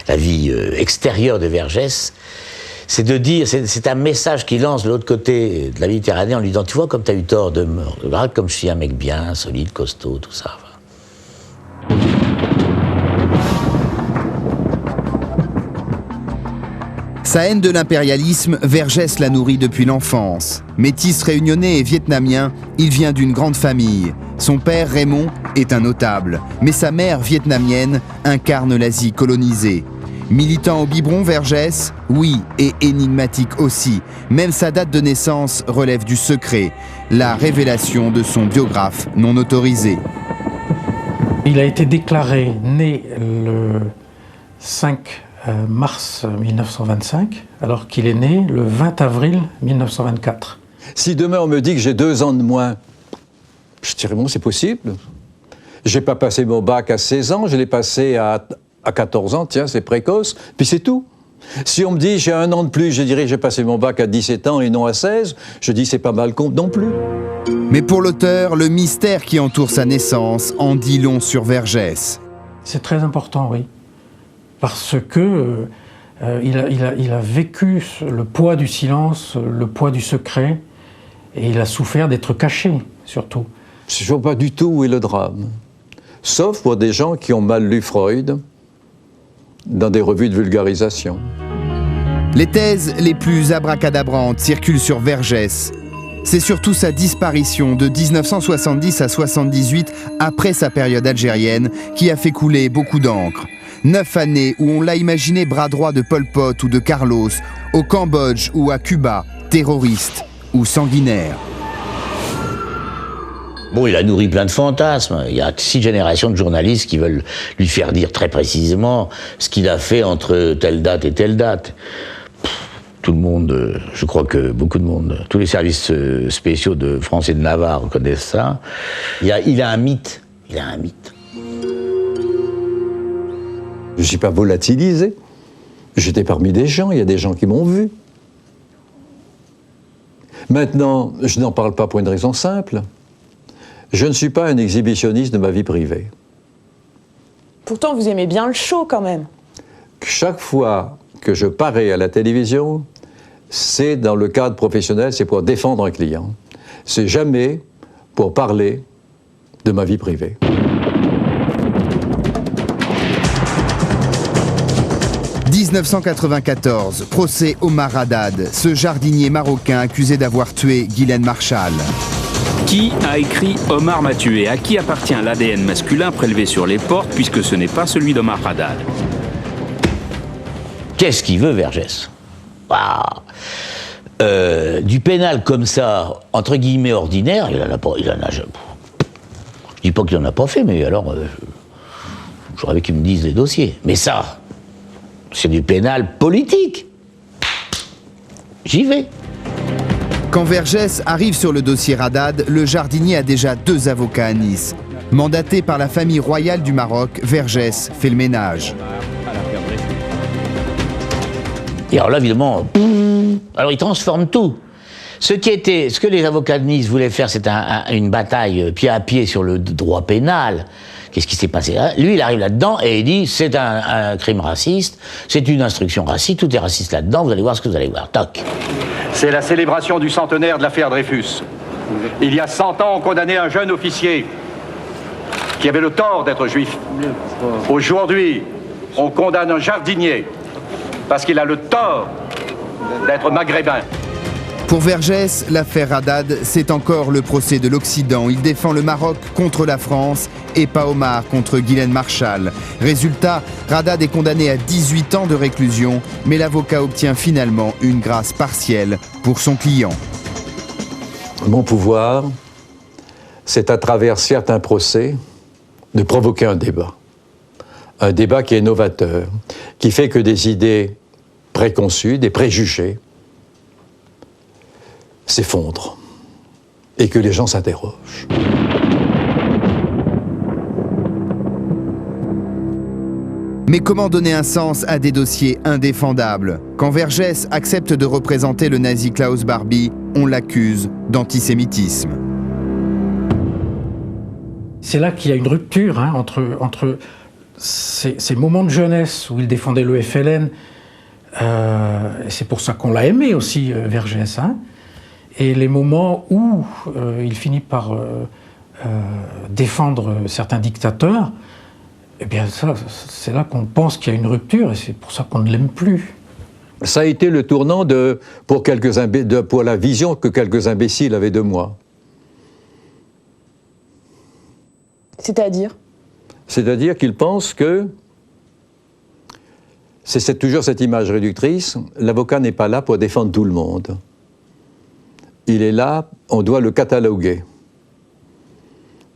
la vie extérieure de Vergès, c'est de dire, c'est un message qu'il lance de l'autre côté de la Méditerranée en lui disant, tu vois comme tu as eu tort de me... Regarde comme je suis un mec bien, solide, costaud, tout ça. Sa haine de l'impérialisme, Vergès la nourrit depuis l'enfance. Métis réunionnais et vietnamien, il vient d'une grande famille. Son père, Raymond, est un notable, mais sa mère, vietnamienne, incarne l'Asie colonisée. Militant au biberon, Vergès, oui, et énigmatique aussi. Même sa date de naissance relève du secret, la révélation de son biographe non autorisé. Il a été déclaré né le 5 mars 1925, alors qu'il est né le 20 avril 1924. Si demain on me dit que j'ai 2 ans de moins, je dirais bon, c'est possible. J'ai pas passé mon bac à 16 ans, je l'ai passé à 14 ans, tiens, c'est précoce, puis c'est tout. Si on me dit j'ai 1 an de plus, je dirais j'ai passé mon bac à 17 ans et non à 16, je dis c'est pas mal compte non plus. Mais pour l'auteur, le mystère qui entoure sa naissance en dit long sur Vergès. C'est très important, oui. Parce que il a vécu le poids du silence, le poids du secret, et il a souffert d'être caché, surtout. Je ne vois pas du tout où est le drame. Sauf pour des gens qui ont mal lu Freud dans des revues de vulgarisation. Les thèses les plus abracadabrantes circulent sur Vergès. C'est surtout sa disparition de 1970 à 78, après sa période algérienne, qui a fait couler beaucoup d'encre. 9 années où on l'a imaginé bras droit de Pol Pot ou de Carlos, au Cambodge ou à Cuba, terroriste ou sanguinaire. Bon, il a nourri plein de fantasmes. Il y a 6 générations de journalistes qui veulent lui faire dire très précisément ce qu'il a fait entre telle date et telle date. Tout le monde, je crois que beaucoup de monde, tous les services spéciaux de France et de Navarre connaissent ça. Il a un mythe. Il a un mythe. Je ne suis pas volatilisé. J'étais parmi des gens, il y a des gens qui m'ont vu. Maintenant, je n'en parle pas pour une raison simple. Je ne suis pas un exhibitionniste de ma vie privée. Pourtant, vous aimez bien le show quand même. Chaque fois que je parais à la télévision, c'est dans le cadre professionnel, c'est pour défendre un client. C'est jamais pour parler de ma vie privée. « 1994, procès Omar Haddad, ce jardinier marocain accusé d'avoir tué Ghislaine Marchal. » Qui a écrit « Omar m'a tué » ? À qui appartient l'ADN masculin prélevé sur les portes, puisque ce n'est pas celui d'Omar Haddad ? Qu'est-ce qu'il veut, Vergès ? Du pénal comme ça, entre guillemets ordinaire, il en a pas. Je dis pas qu'il en a pas fait, mais alors, j'aurais qu'ils me disent les dossiers. Mais ça, c'est du pénal politique. J'y vais. Quand Vergès arrive sur le dossier Haddad, le jardinier a déjà 2 avocats à Nice. Mandaté par la famille royale du Maroc, Vergès fait le ménage. Et alors là, évidemment, alors il transforme tout. Ce que les avocats de Nice voulaient faire, c'était une bataille pied à pied sur le droit pénal. Qu'est-ce qui s'est passé là ? Lui, il arrive là-dedans et il dit, c'est un crime raciste, c'est une instruction raciste, tout est raciste là-dedans, vous allez voir ce que vous allez voir. Toc. C'est la célébration du centenaire de l'affaire Dreyfus. Il y a 100 ans, on condamnait un jeune officier qui avait le tort d'être juif. Aujourd'hui, on condamne un jardinier parce qu'il a le tort d'être maghrébin. Pour Vergès, l'affaire Haddad, c'est encore le procès de l'Occident. Il défend le Maroc contre la France et pas Omar contre Guylaine Marchal. Résultat, Haddad est condamné à 18 ans de réclusion, mais l'avocat obtient finalement une grâce partielle pour son client. Mon pouvoir, c'est à travers certains procès de provoquer un débat. Un débat qui est novateur, qui fait que des idées préconçues, des préjugés, s'effondrent et que les gens s'interrogent. Mais comment donner un sens à des dossiers indéfendables? Quand Vergès accepte de représenter le nazi Klaus Barbie, on l'accuse d'antisémitisme. C'est là qu'il y a une rupture hein, entre ces moments de jeunesse où il défendait le FLN, et c'est pour ça qu'on l'a aimé aussi, Vergès, hein, et les moments où il finit par défendre certains dictateurs, eh bien ça, c'est là qu'on pense qu'il y a une rupture et c'est pour ça qu'on ne l'aime plus. Ça a été le tournant pour la vision que quelques imbéciles avaient de moi. C'est-à-dire? C'est-à-dire qu'ils pensent que c'est toujours cette image réductrice, l'avocat n'est pas là pour défendre tout le monde. Il est là, on doit le cataloguer.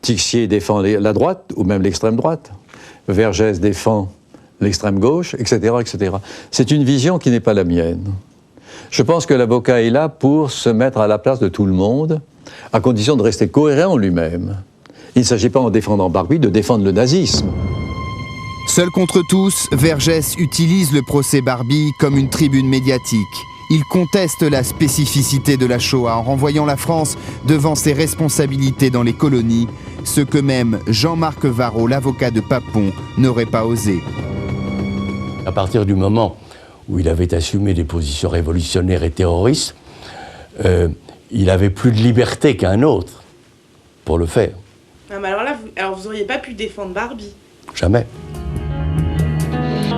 Tixier défend la droite, ou même l'extrême droite. Vergès défend l'extrême gauche, etc., etc. C'est une vision qui n'est pas la mienne. Je pense que l'avocat est là pour se mettre à la place de tout le monde, à condition de rester cohérent lui-même. Il ne s'agit pas, en défendant Barbie, de défendre le nazisme. Seul contre tous, Vergès utilise le procès Barbie comme une tribune médiatique. Il conteste la spécificité de la Shoah en renvoyant la France devant ses responsabilités dans les colonies, ce que même Jean-Marc Varro, l'avocat de Papon, n'aurait pas osé. À partir du moment où il avait assumé des positions révolutionnaires et terroristes, il avait plus de liberté qu'un autre pour le faire. Ah, mais alors là, vous auriez pas pu défendre Barbie? Jamais.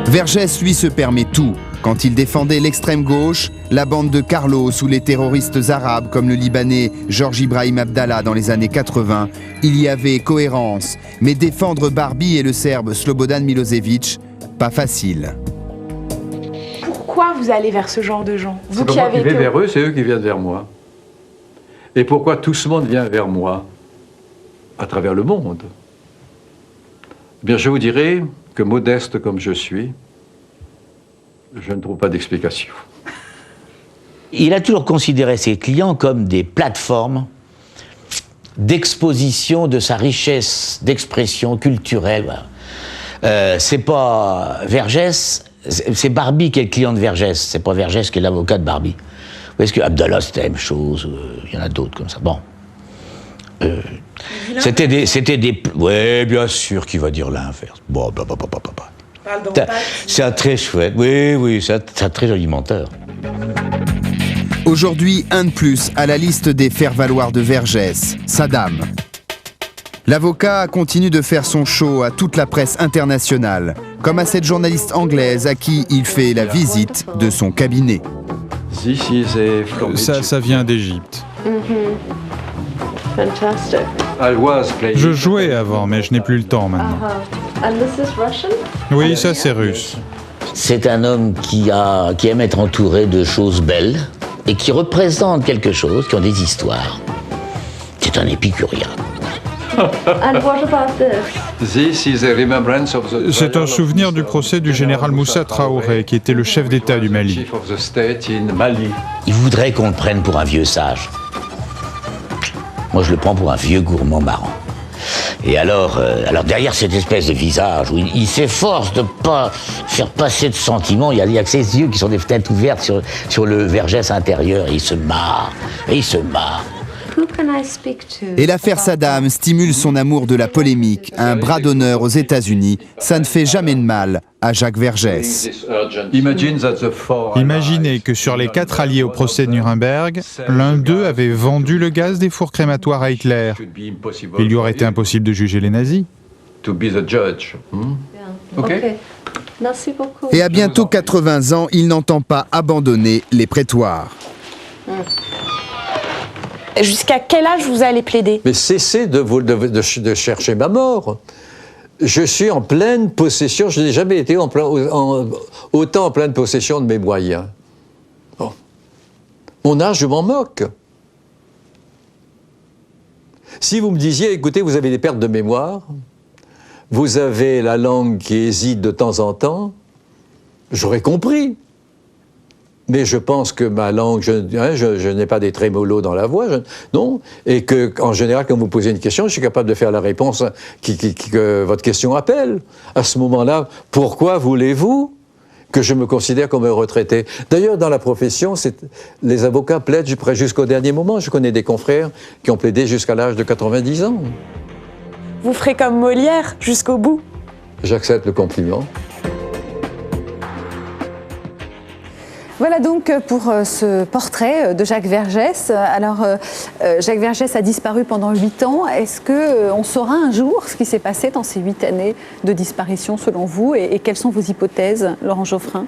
Vergès, lui, se permet tout. Quand il défendait l'extrême gauche, la bande de Carlos ou les terroristes arabes comme le Libanais Georges Ibrahim Abdallah dans les années 80, il y avait cohérence. Mais défendre Barbie et le Serbe Slobodan Milosevic, pas facile. Pourquoi vous allez vers ce genre de gens? C'est pas moi qui vais vers eux, c'est eux qui viennent vers moi. Et pourquoi tout ce monde vient vers moi à travers le monde? Eh bien, je vous dirais que modeste comme je suis, je ne trouve pas d'explication. Il a toujours considéré ses clients comme des plateformes d'exposition de sa richesse d'expression culturelle. Voilà. C'est pas Vergès, c'est Barbie qui est le client de Vergès, c'est pas Vergès qui est l'avocat de Barbie. Vous voyez ce que Abdallah, c'était la même chose, il y en a d'autres comme ça. Bon. C'était des... Ouais, bien sûr qu'il va dire l'inverse. Bon, c'est un très chouette, oui, c'est un très joli menteur. Aujourd'hui, un de plus à la liste des faire-valoir de Vergès, Saddam. L'avocat continue de faire son show à toute la presse internationale, comme à cette journaliste anglaise à qui il fait la visite de son cabinet. Ça vient d'Égypte. Fantastic. Je jouais avant, mais je n'ai plus le temps maintenant. And this is Russian? Oui, ça c'est russe. C'est un homme qui aime être entouré de choses belles et qui représente quelque chose, qui ont des histoires. C'est un épicurien. And what about this? C'est un souvenir du procès du général Moussa Traoré, qui était le chef d'État du Mali. Il voudrait qu'on le prenne pour un vieux sage. Moi, je le prends pour un vieux gourmand marrant. Et alors derrière cette espèce de visage où il s'efforce de ne pas faire passer de sentiments, il y a que ses yeux qui sont des fenêtres ouvertes sur le Vergès intérieur, et il se marre. Et l'affaire Saddam stimule son amour de la polémique, un bras d'honneur aux États-Unis. Ça ne fait jamais de mal à Jacques Vergès. Imaginez que sur les 4 alliés au procès de Nuremberg, l'un d'eux avait vendu le gaz des fours crématoires à Hitler. Il lui aurait été impossible de juger les nazis. Merci beaucoup. Et à bientôt 80 ans, il n'entend pas abandonner les prétoires. Jusqu'à quel âge vous allez plaider? Mais cessez de chercher ma mort. Je suis en pleine possession, je n'ai jamais été autant en pleine possession de mes moyens. Bon. Mon âge, je m'en moque. Si vous me disiez, écoutez, vous avez des pertes de mémoire, vous avez la langue qui hésite de temps en temps, j'aurais compris. Mais je pense que ma langue, je n'ai pas des trémolos dans la voix, non. Et qu'en général, quand vous posez une question, je suis capable de faire la réponse que votre question appelle. À ce moment-là, pourquoi voulez-vous que je me considère comme un retraité? D'ailleurs, dans la profession, les avocats plaident jusqu'au dernier moment. Je connais des confrères qui ont plaidé jusqu'à l'âge de 90 ans. Vous ferez comme Molière jusqu'au bout? J'accepte le compliment. Voilà donc pour ce portrait de Jacques Vergès. Alors, Jacques Vergès a disparu pendant 8 ans. Est-ce qu'on saura un jour ce qui s'est passé dans ces 8 années de disparition, selon vous, et quelles sont vos hypothèses, Laurent Geoffrin?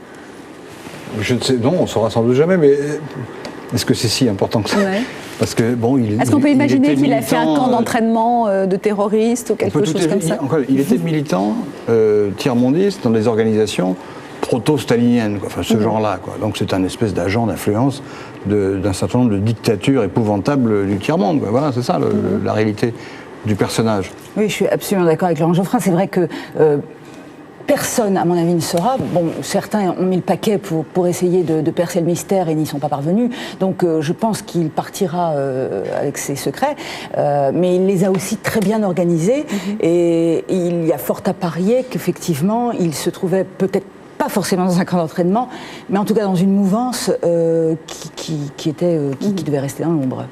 Je ne sais, non, on ne saura sans doute jamais, mais est-ce que c'est si important que ça? Ouais. Parce que, bon, est-ce qu'on peut imaginer qu'il a fait un camp d'entraînement de terroristes ou quelque chose comme ça? Il était militant, tiers-mondiste, dans des organisations proto-stalinienne, enfin ce genre-là. Donc c'est un espèce d'agent d'influence d'un certain nombre de dictatures épouvantables du tiers-monde. Voilà, c'est ça la réalité du personnage. Oui, je suis absolument d'accord avec Laurent Geoffrin. C'est vrai que personne, à mon avis, ne saura. Bon, certains ont mis le paquet pour essayer de percer le mystère et n'y sont pas parvenus. Donc je pense qu'il partira avec ses secrets. Mais il les a aussi très bien organisés. Et il y a fort à parier qu'effectivement, il se trouvait peut-être pas forcément dans un camp d'entraînement, mais en tout cas dans une mouvance qui devait rester dans l'ombre.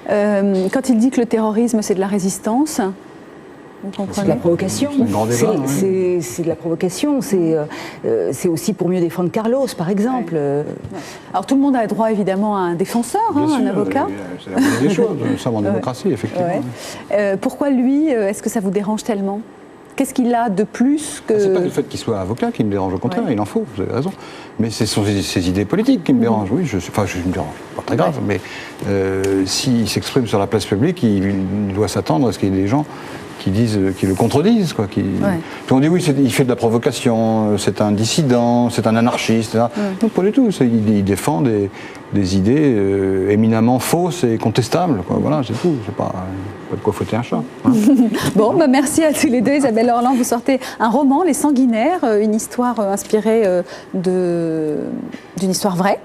Quand il dit que le terrorisme, c'est de la résistance, vous comprenez? C'est de la provocation. C'est de la provocation. C'est aussi pour mieux défendre Carlos, par exemple. Alors tout le monde a droit évidemment à un défenseur, un avocat. C'est la moindre des choses, ça en démocratie, effectivement. Pourquoi lui, est-ce que ça vous dérange tellement? Qu'est-ce qu'il a de plus que... C'est pas le fait qu'il soit avocat qui me dérange, au contraire, il en faut, vous avez raison. Mais ce sont ses idées politiques qui me dérangent, oui, je me dérange, pas très grave, mais s'il s'exprime sur la place publique, il doit s'attendre à ce qu'il y ait des gens qui le contredisent, quoi. Puis on dit oui, il fait de la provocation, c'est un dissident, c'est un anarchiste, etc. Non, pas du tout, il défend des idées éminemment fausses et contestables, quoi. Voilà, c'est tout, c'est pas de quoi fouetter un chat. Hein. Bon, merci à tous les deux. Isabelle Orland, vous sortez un roman, Les Sanguinaires, une histoire inspirée d'une histoire vraie.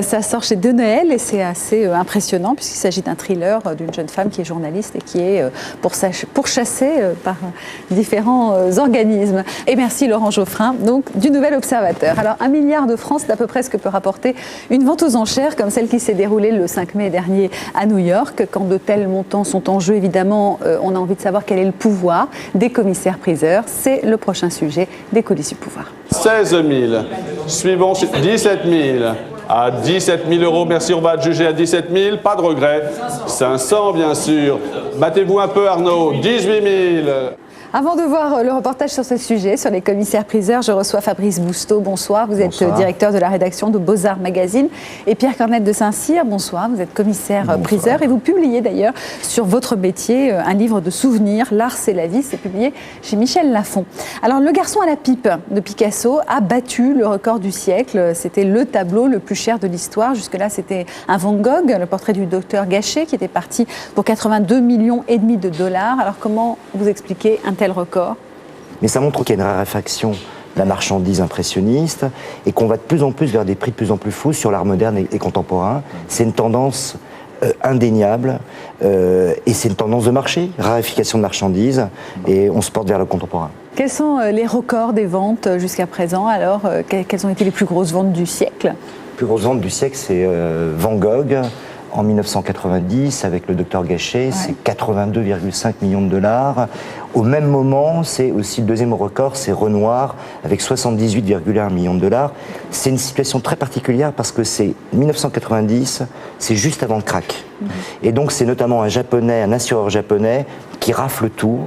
Ça sort chez De Noël et c'est assez impressionnant puisqu'il s'agit d'un thriller d'une jeune femme qui est journaliste et qui est pourchassée par différents organismes. Et merci Laurent Geoffrin, donc du Nouvel Observateur. Alors 1 milliard de francs, c'est à peu près ce que peut rapporter une vente aux enchères comme celle qui s'est déroulée le 5 mai dernier à New York. Quand de tels montants sont en jeu, évidemment, on a envie de savoir quel est le pouvoir des commissaires-priseurs. C'est le prochain sujet des coulisses du pouvoir. 16 000. Suivant, 17 000. À 17 000 euros, merci, on va adjuger à 17 000, pas de regret. 500, bien sûr. Battez-vous un peu, Arnaud. 18 000. Avant de voir le reportage sur ce sujet, sur les commissaires-priseurs, je reçois Fabrice Bousteau. Bonsoir, vous êtes directeur de la rédaction de Beaux-Arts Magazine. Et Pierre Cornette de Saint-Cyr, bonsoir, vous êtes commissaire-priseur. Et vous publiez d'ailleurs sur votre métier un livre de souvenirs, L'art c'est la vie, c'est publié chez Michel Lafon. Alors, Le garçon à la pipe de Picasso a battu le record du siècle. C'était le tableau le plus cher de l'histoire. Jusque-là, c'était un Van Gogh, le portrait du docteur Gachet, qui était parti pour 82,5 millions de dollars. Alors, comment vous expliquez un tel record? Mais ça montre qu'il y a une raréfaction de la marchandise impressionniste et qu'on va de plus en plus vers des prix de plus en plus fous sur l'art moderne et contemporain. C'est une tendance indéniable et c'est une tendance de marché, raréfication de marchandises, et on se porte vers le contemporain. Quels sont les records des ventes jusqu'à présent? Alors, quelles ont été les plus grosses ventes du siècle? Les plus grosses ventes du siècle, c'est Van Gogh. En 1990, avec le docteur Gachet, c'est 82,5 millions de dollars. Au même moment, c'est aussi le deuxième record, c'est Renoir, avec 78,1 millions de dollars. C'est une situation très particulière parce que c'est 1990, c'est juste avant le crack. Et donc c'est notamment un assureur japonais qui rafle tout.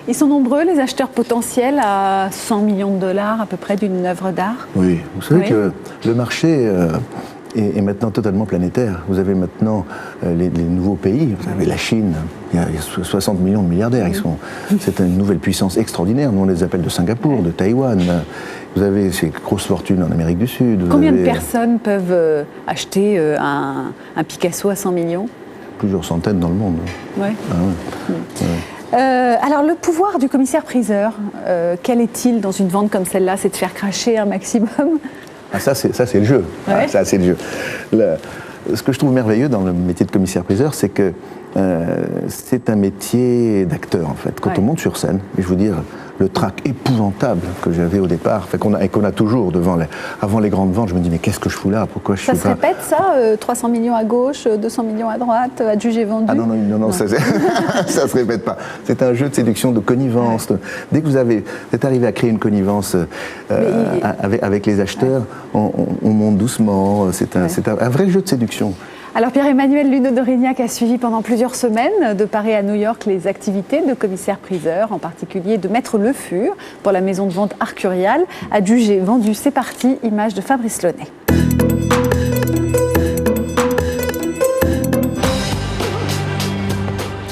Ils sont nombreux, les acheteurs potentiels, à 100 millions de dollars à peu près d'une œuvre d'art? Oui, vous savez que le marché est maintenant totalement planétaire. Vous avez maintenant les nouveaux pays, vous avez la Chine, il y a 60 millions de milliardaires, c'est une nouvelle puissance extraordinaire, nous on les appelle de Singapour, de Taïwan. Vous avez ces grosses fortunes en Amérique du Sud. Combien de personnes peuvent acheter un Picasso à 100 millions? Plusieurs centaines dans le monde. Ouais. Ah ouais. Alors le pouvoir du commissaire-priseur, quel est-il dans une vente comme celle-là? C'est de faire cracher un maximum? Ah, ça c'est le jeu. Ouais. Ah, ça c'est le jeu. Ce que je trouve merveilleux dans le métier de commissaire-priseur, c'est que c'est un métier d'acteur en fait. Quand on monte sur scène, et je veux dire, le trac épouvantable que j'avais au départ, et qu'on a toujours avant les grandes ventes, je me dis mais qu'est-ce que je fous là? Pourquoi je suis pas... Ça se répète ça 300 millions à gauche, 200 millions à droite, adjugé vendu? Ah non, ça se répète pas. C'est un jeu de séduction, de connivence. Dès que vous êtes arrivé à créer une connivence avec les acheteurs, on monte doucement. C'est un vrai jeu de séduction. Alors Pierre-Emmanuel Luneau d'Aurignac a suivi pendant plusieurs semaines, de Paris à New York, les activités de commissaire-priseur, en particulier de Maître Le Fur pour la maison de vente Arcurial. Adjugé, vendu, c'est parti. Image de Fabrice Launay.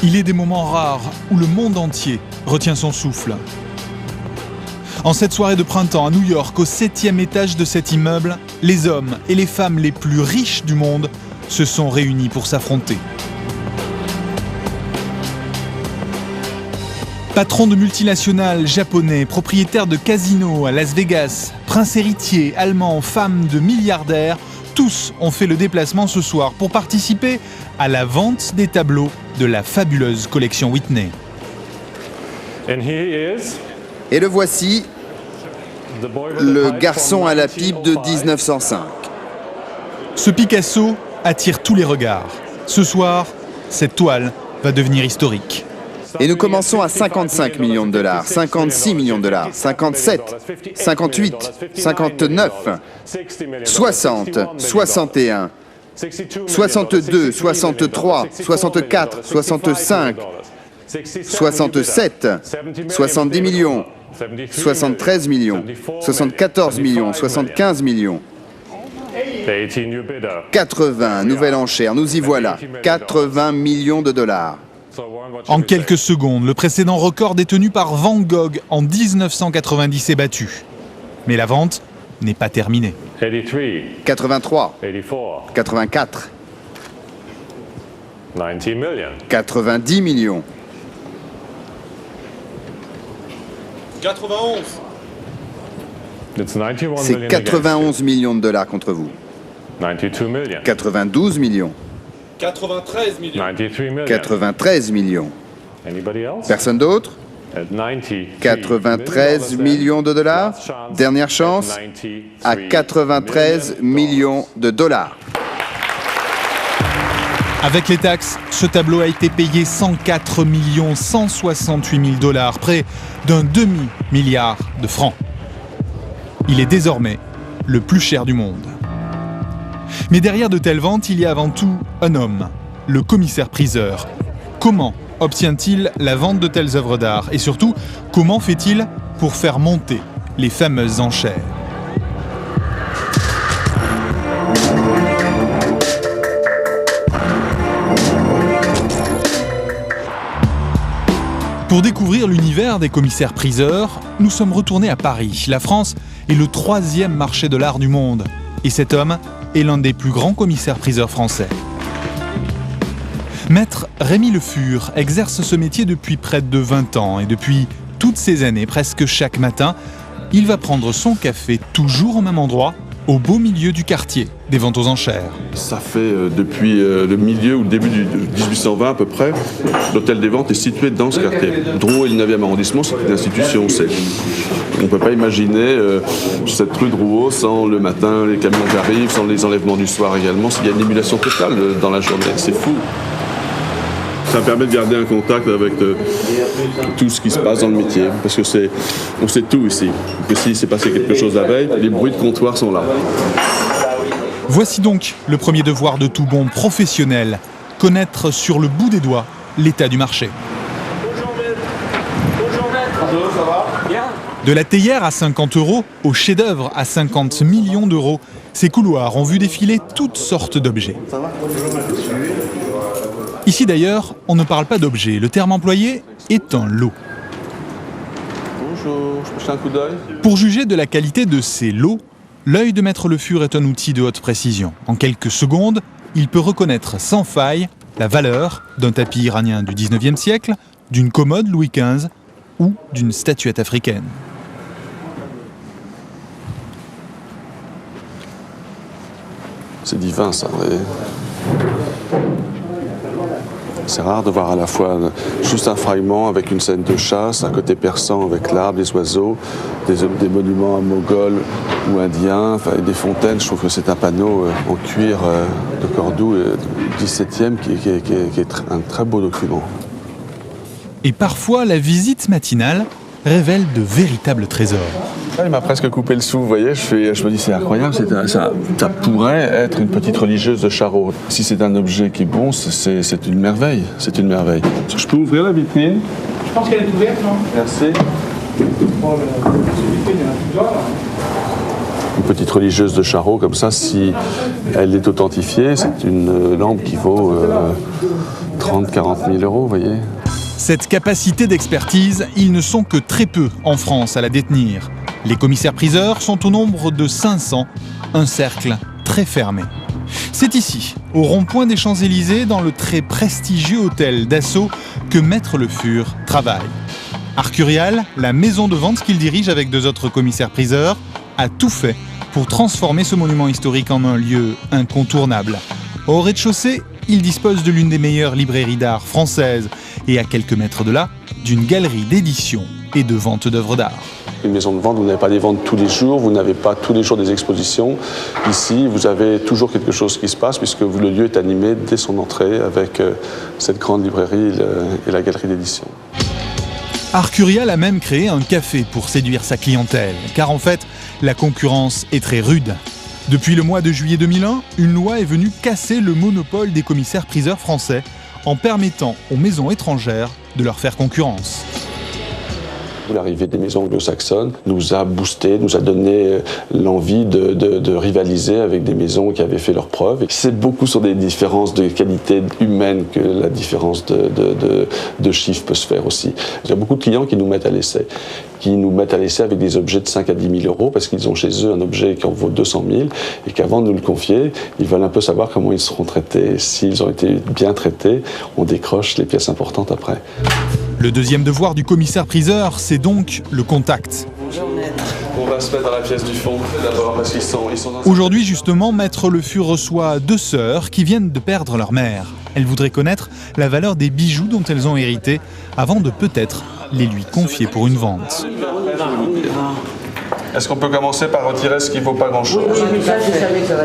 Il est des moments rares où le monde entier retient son souffle. En cette soirée de printemps à New York, au 7e étage de cet immeuble, les hommes et les femmes les plus riches du monde se sont réunis pour s'affronter. Patrons de multinationales japonais, propriétaires de casinos à Las Vegas, princes héritiers, allemands, femmes de milliardaires, tous ont fait le déplacement ce soir pour participer à la vente des tableaux de la fabuleuse collection Whitney. Et le voici, le garçon à la pipe de 1905. Ce Picasso attire tous les regards. Ce soir, cette toile va devenir historique. Et nous commençons à 55 millions de dollars, 56 millions de dollars, 57, 58, 59, 60, 61, 62, 63, 64, 65, 67, 70 millions, 73 millions, 74 millions, 75 millions. 80, nouvelle enchère, nous y voilà, 80 millions de dollars. En quelques secondes, le précédent record détenu par Van Gogh en 1990 est battu. Mais la vente n'est pas terminée. 83, 84, 90 millions. 91. C'est 91 millions de dollars contre vous. 92 millions. 93 millions. 93 millions. Personne d'autre? 93 millions de dollars. Dernière chance à 93 millions de dollars. Avec les taxes, ce tableau a été payé 104 168 000 dollars, près d'un demi-milliard de francs. Il est désormais le plus cher du monde. Mais derrière de telles ventes, il y a avant tout un homme, le commissaire-priseur. Comment obtient-il la vente de telles œuvres d'art? Et surtout, comment fait-il pour faire monter les fameuses enchères? Pour découvrir l'univers des commissaires-priseurs, nous sommes retournés à Paris. La France est le 3e marché de l'art du monde. Et cet homme est l'un des plus grands commissaires-priseurs français. Maître Rémi Le Fur exerce ce métier depuis près de 20 ans. Et depuis toutes ces années, presque chaque matin, il va prendre son café toujours au même endroit, au beau milieu du quartier des ventes aux enchères. Ça fait depuis le milieu ou le début du 1820 à peu près, l'hôtel des ventes est situé dans ce quartier. Drouot et le 9e arrondissement, c'est une institution. On ne peut pas imaginer cette rue Drouot sans le matin, les camions qui arrivent, sans les enlèvements du soir également. Il y a une émulation totale dans la journée, c'est fou. Ça permet de garder un contact avec tout ce qui se passe dans le métier, parce que on sait tout ici. Que s'il s'est passé quelque chose la veille, les bruits de comptoir sont là. Voici donc le premier devoir de tout bon professionnel, connaître sur le bout des doigts l'état du marché. Bonjour maître. Ça va? Bien. De la théière à 50 € au chef-d'œuvre à 50 millions d'euros, ces couloirs ont vu défiler toutes sortes d'objets. Ici d'ailleurs, on ne parle pas d'objets, le terme employé est un lot. Bonjour, je peux jeter un coup d'œil? Pour juger de la qualité de ces lots, l'œil de Maître Le Fur est un outil de haute précision. En quelques secondes, il peut reconnaître sans faille la valeur d'un tapis iranien du 19e siècle, d'une commode Louis XV ou d'une statuette africaine. C'est divin, ça. C'est rare de voir à la fois juste un fragment avec une scène de chasse, un côté persan avec l'arbre, les oiseaux, des monuments mongols ou indiens, enfin, des fontaines. Je trouve que c'est un panneau en cuir de Cordoue du XVIIe qui est un très beau document. Et parfois, la visite matinale révèle de véritables trésors. Il m'a presque coupé le sou, vous voyez, je me dis c'est incroyable, ça pourrait être une petite religieuse de Charot. Si c'est un objet qui est bon, c'est une merveille, c'est une merveille. Je peux ouvrir la vitrine? Je pense qu'elle est ouverte, non? Merci. Une petite religieuse de Charot, comme ça, si elle est authentifiée, c'est une lampe qui vaut 30-40 000 €, vous voyez. Cette capacité d'expertise, ils ne sont que très peu en France à la détenir. Les commissaires-priseurs sont au nombre de 500, un cercle très fermé. C'est ici, au rond-point des Champs-Élysées, dans le très prestigieux hôtel d'Assaut, que Maître Le Fur travaille. Arcurial, la maison de vente qu'il dirige avec 2 autres commissaires-priseurs, a tout fait pour transformer ce monument historique en un lieu incontournable. Au rez-de-chaussée, il dispose de l'une des meilleures librairies d'art françaises et à quelques mètres de là, d'une galerie d'édition et de vente d'œuvres d'art. Une maison de vente, vous n'avez pas des ventes tous les jours, vous n'avez pas tous les jours des expositions. Ici, vous avez toujours quelque chose qui se passe puisque le lieu est animé dès son entrée avec cette grande librairie et la galerie d'édition. Arcurial a même créé un café pour séduire sa clientèle, car en fait, la concurrence est très rude. Depuis le mois de juillet 2001, une loi est venue casser le monopole des commissaires-priseurs français en permettant aux maisons étrangères de leur faire concurrence. L'arrivée des maisons anglo-saxonnes nous a boosté, nous a donné l'envie de rivaliser avec des maisons qui avaient fait leurs preuves. C'est beaucoup sur des différences de qualité humaine que la différence de chiffres peut se faire aussi. Il y a beaucoup de clients qui nous mettent à l'essai, avec des objets de 5 à 10 000 € parce qu'ils ont chez eux un objet qui en vaut 200 000 et qu'avant de nous le confier, ils veulent un peu savoir comment ils seront traités. S'ils ont été bien traités, on décroche les pièces importantes après. Le deuxième devoir du commissaire-priseur, c'est donc le contact. On va se mettre dans la pièce du fond d'abord parce qu'ils sont dans... Aujourd'hui, justement, Maître Le Fur reçoit 2 sœurs qui viennent de perdre leur mère. Elles voudraient connaître la valeur des bijoux dont elles ont hérité avant de peut-être les lui confier pour une vente. Est-ce qu'on peut commencer par retirer ce qui ne vaut pas grand-chose?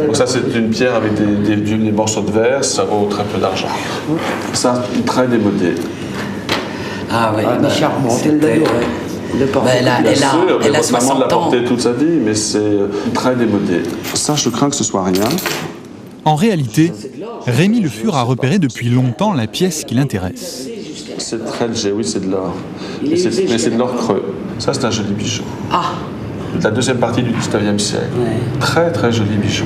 Donc ça, c'est une pierre avec des morceaux de verre, ça vaut très peu d'argent. Ça, très démodé. Ah oui, charmante. Elle a 60 maman ans. l'a porté toute sa vie, mais c'est très démodé. Ça, je crains que ce soit rien. En réalité, Rémi Le Fur a repéré depuis longtemps la pièce qui l'intéresse. C'est très léger, oui, c'est de l'or. Mais c'est de l'or creux. Ça, c'est un joli bijou. Ah. La deuxième partie du 19e siècle. Ouais. Très, très joli bijou.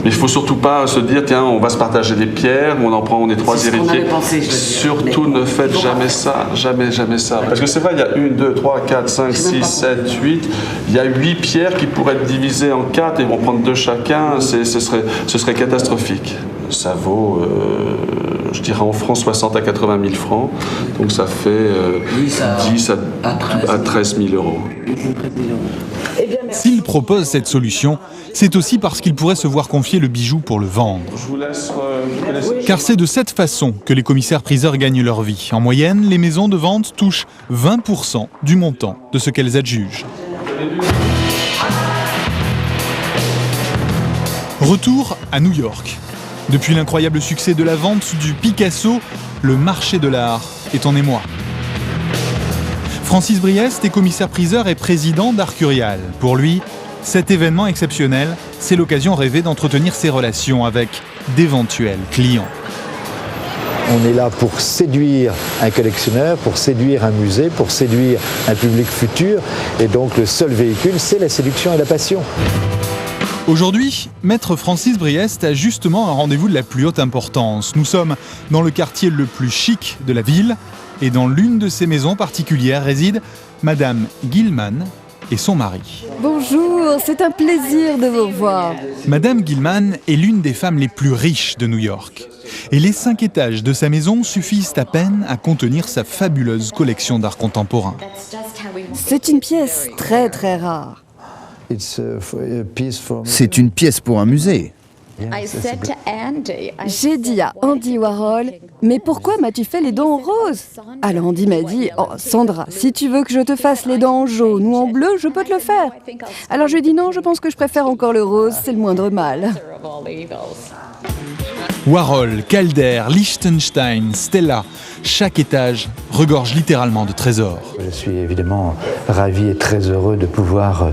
Mais il ne faut surtout pas se dire, tiens, on va se partager des pierres, on est 3 héritiers. Surtout ne faites jamais ça, jamais ça. Parce que c'est vrai, il y a 1, 2, 3, 4, 5, 6, 7, 8. Il y a 8 pierres qui pourraient être divisées en 4 et vont prendre 2 chacun. Ce serait catastrophique. Ça vaut, je dirais en francs, 60 à 80 000 francs. Donc ça fait 10 à 13 000 €. S'il propose cette solution, c'est aussi parce qu'il pourrait se voir confier le bijou pour le vendre. Car c'est de cette façon que les commissaires-priseurs gagnent leur vie. En moyenne, les maisons de vente touchent 20% du montant de ce qu'elles adjugent. Retour à New York. Depuis l'incroyable succès de la vente du Picasso, le marché de l'art est en émoi. Francis Briest est commissaire-priseur et président d'Arcurial. Pour lui, cet événement exceptionnel, c'est l'occasion rêvée d'entretenir ses relations avec d'éventuels clients. On est là pour séduire un collectionneur, pour séduire un musée, pour séduire un public futur. Et donc le seul véhicule, c'est la séduction et la passion. Aujourd'hui, Maître Francis Briest a justement un rendez-vous de la plus haute importance. Nous sommes dans le quartier le plus chic de la ville et dans l'une de ces maisons particulières réside Madame Gilman et son mari. Bonjour, c'est un plaisir de vous voir. Madame Gilman est l'une des femmes les plus riches de New York. Et les 5 étages de sa maison suffisent à peine à contenir sa fabuleuse collection d'art contemporain. C'est une pièce très très rare. C'est une pièce pour un musée. J'ai dit à Andy Warhol, mais pourquoi m'as-tu fait les dents en rose? Alors Andy m'a dit, oh Sandra, si tu veux que je te fasse les dents en jaune ou en bleu, je peux te le faire. Alors je lui ai dit non, je pense que je préfère encore le rose, c'est le moindre mal. Warhol, Calder, Liechtenstein, Stella, chaque étage regorge littéralement de trésors. Je suis évidemment ravi et très heureux de pouvoir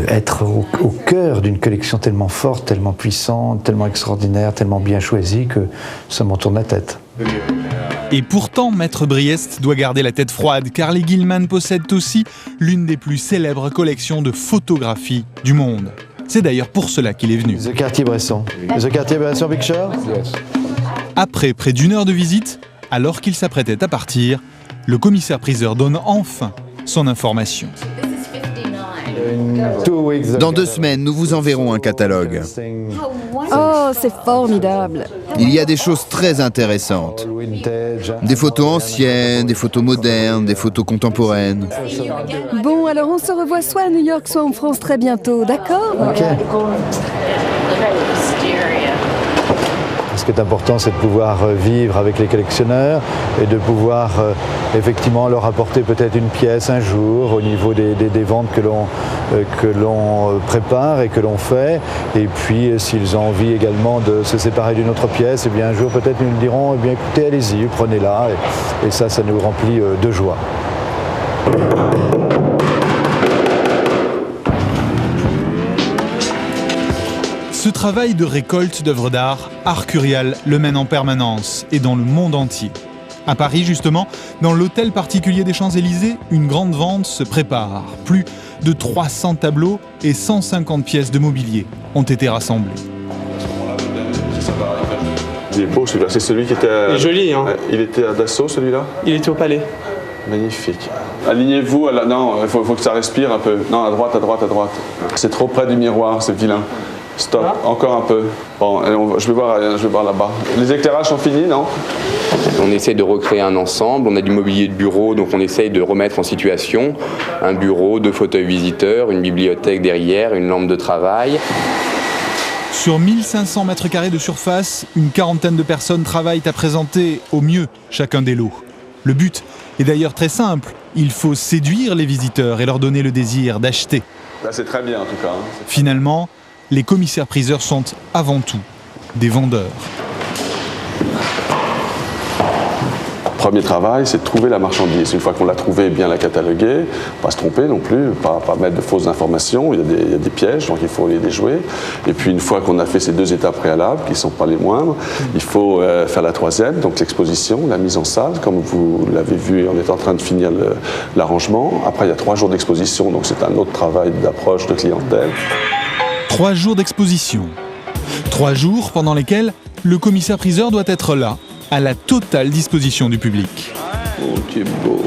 être au cœur d'une collection tellement forte, tellement puissante, tellement extraordinaire, tellement bien choisie que ça m'en tourne la tête. Et pourtant, Maître Briest doit garder la tête froide, car les Gilman possèdent aussi l'une des plus célèbres collections de photographies du monde. C'est d'ailleurs pour cela qu'il est venu. The Cartier-Bresson. The Cartier-Bresson Picture? Après près d'1 heure de visite, alors qu'il s'apprêtait à partir, le commissaire-priseur donne enfin son information. Dans 2 semaines, nous vous enverrons un catalogue. Oh, c'est formidable. Il y a des choses très intéressantes. Des photos anciennes, des photos modernes, des photos contemporaines. Bon, alors on se revoit soit à New York, soit en France très bientôt, d'accord? Ce qui est important, c'est de pouvoir vivre avec les collectionneurs et de pouvoir effectivement leur apporter peut-être une pièce un jour au niveau des ventes que l'on prépare et que l'on fait. Et puis, s'ils ont envie également de se séparer d'une autre pièce, et bien un jour peut-être ils nous diront, eh bien écoutez, allez-y, prenez-la. Et ça nous remplit de joie. Ce travail de récolte d'œuvres d'art, Art Curial le mène en permanence et dans le monde entier. À Paris, justement, dans l'hôtel particulier des Champs-Élysées, une grande vente se prépare. Plus de 300 tableaux et 150 pièces de mobilier ont été rassemblés. Il est beau celui-là, c'est celui qui était... Il est joli, hein. Il était à Dassault, celui-là? Il était au Palais. Magnifique. Alignez-vous, non, il faut que ça respire un peu. Non, à droite, à droite, à droite. C'est trop près du miroir, c'est vilain. Stop, encore un peu. Bon, je vais voir là-bas. Les éclairages sont finis, non? On essaie de recréer un ensemble, on a du mobilier de bureau, donc on essaye de remettre en situation un bureau, 2 fauteuils visiteurs, une bibliothèque derrière, une lampe de travail. Sur 1500 mètres carrés de surface, une quarantaine de personnes travaillent à présenter au mieux chacun des lots. Le but est d'ailleurs très simple, il faut séduire les visiteurs et leur donner le désir d'acheter. Là, c'est très bien en tout cas. Finalement, les commissaires-priseurs sont avant tout des vendeurs. Premier travail, c'est de trouver la marchandise. Une fois qu'on l'a trouvée, bien la cataloguer, pas se tromper non plus, pas mettre de fausses informations, il y a des pièges, donc il faut les déjouer. Et puis une fois qu'on a fait ces 2 étapes préalables, qui ne sont pas les moindres, il faut faire la 3e, donc l'exposition, la mise en salle, comme vous l'avez vu, on est en train de finir l'arrangement. Après, il y a 3 jours d'exposition, donc c'est un autre travail d'approche de clientèle. 3 jours d'exposition. 3 jours pendant lesquels le commissaire-priseur doit être là, à la totale disposition du public. Oh, tu es beau.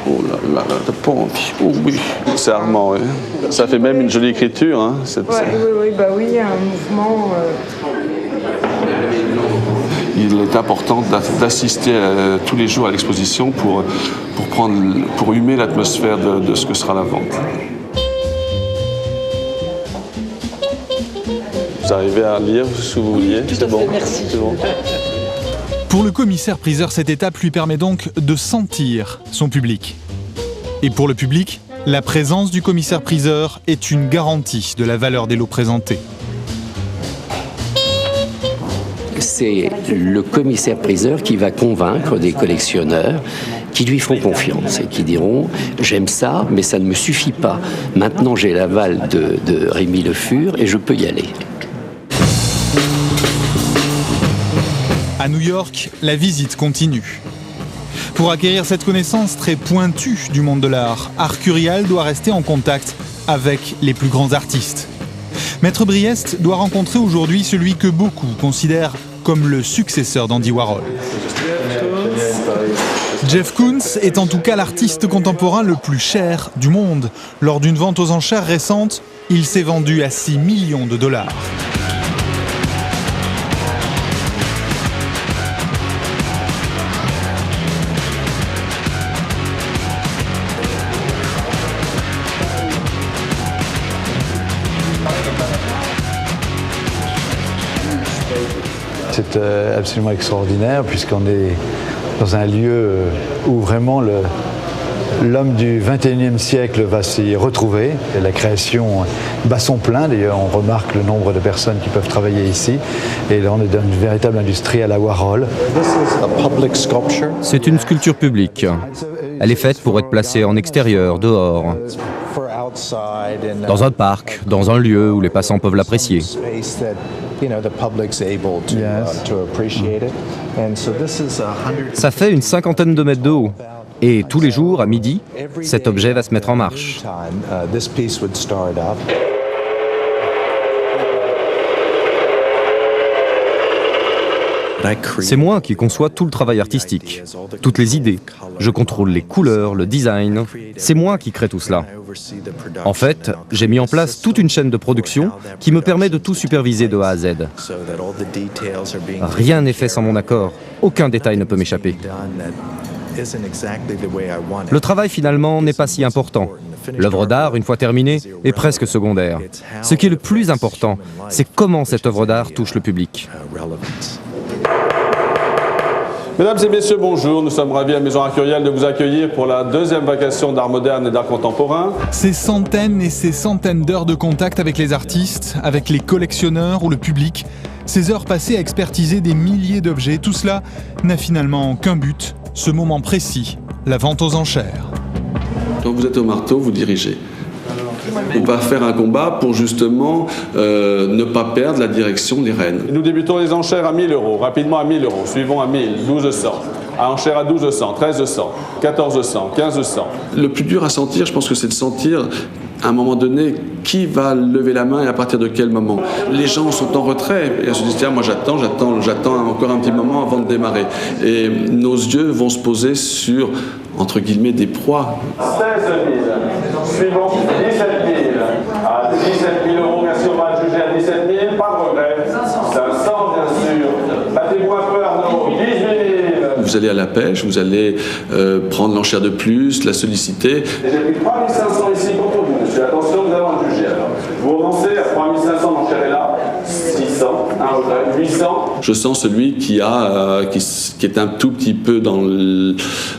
Oh là là, t'as pas envie. Oh oui. C'est Armand, oui. Ça fait même une jolie écriture. Hein. Oui, il y a un mouvement. Il est important d'assister tous les jours à l'exposition pour humer l'atmosphère de ce que sera la vente. Vous arrivez à lire ce que vous vouliez? C'est bon. Merci. C'est bon. Pour le commissaire-priseur, cette étape lui permet donc de sentir son public. Et pour le public, la présence du commissaire-priseur est une garantie de la valeur des lots présentés. C'est le commissaire-priseur qui va convaincre des collectionneurs qui lui font confiance et qui diront « j'aime ça, mais ça ne me suffit pas. Maintenant, j'ai l'aval de Rémy Le Fur et je peux y aller ». À New York, la visite continue. Pour acquérir cette connaissance très pointue du monde de l'art, Arcurial doit rester en contact avec les plus grands artistes. Maître Briest doit rencontrer aujourd'hui celui que beaucoup considèrent comme le successeur d'Andy Warhol. Jeff Koons est en tout cas l'artiste contemporain le plus cher du monde. Lors d'une vente aux enchères récente, il s'est vendu à 6 millions de dollars. C'est absolument extraordinaire puisqu'on est dans un lieu où vraiment l'homme du XXIe siècle va s'y retrouver. Et la création bat son plein, d'ailleurs on remarque le nombre de personnes qui peuvent travailler ici. Et là on est dans une véritable industrie à la Warhol. C'est une sculpture publique. Elle est faite pour être placée en extérieur, dehors, dans un parc, dans un lieu où les passants peuvent l'apprécier. Ça fait une 50aine de mètres de haut. Et tous les jours, à midi, cet objet va se mettre en marche. C'est moi qui conçois tout le travail artistique, toutes les idées. Je contrôle les couleurs, le design. C'est moi qui crée tout cela. En fait, j'ai mis en place toute une chaîne de production qui me permet de tout superviser de A à Z. Rien n'est fait sans mon accord. Aucun détail ne peut m'échapper. Le travail finalement n'est pas si important. L'œuvre d'art, une fois terminée, est presque secondaire. Ce qui est le plus important, c'est comment cette œuvre d'art touche le public. Mesdames et messieurs, bonjour. Nous sommes ravis à Maison Arcurial de vous accueillir pour la deuxième vacation d'art moderne et d'art contemporain. Ces centaines et ces centaines d'heures de contact avec les artistes, avec les collectionneurs ou le public, ces heures passées à expertiser des milliers d'objets, tout cela n'a finalement qu'un but, ce moment précis, la vente aux enchères. Quand vous êtes au marteau, vous dirigez. On va faire un combat pour justement ne pas perdre la direction des rênes. Nous débutons les enchères à 1 000 €, rapidement à 1 000 €, suivons à 1 000, 1200, à enchères à 1200, 1300, 1400, 1500. Le plus dur à sentir, je pense que c'est de sentir à un moment donné qui va lever la main et à partir de quel moment. Les gens sont en retrait et se disent tiens, moi j'attends encore un petit moment avant de démarrer. Et nos yeux vont se poser sur, entre guillemets, des proies. 16 000, suivant 17 000, à 17 000 €, merci, on va juger à 17 000, pas de regret. 500 bien sûr, battez-vous un peu Arnaud, 18 000. Vous allez à la pêche, vous allez prendre l'enchère de plus, la solliciter. Et j'ai pris 3 500 ici pour vous, monsieur. Attention, nous allons le juger alors. Vous avancez à 3 500, l'enchère est là. 600, un regret, 800. Je sens celui qui est un tout petit peu dans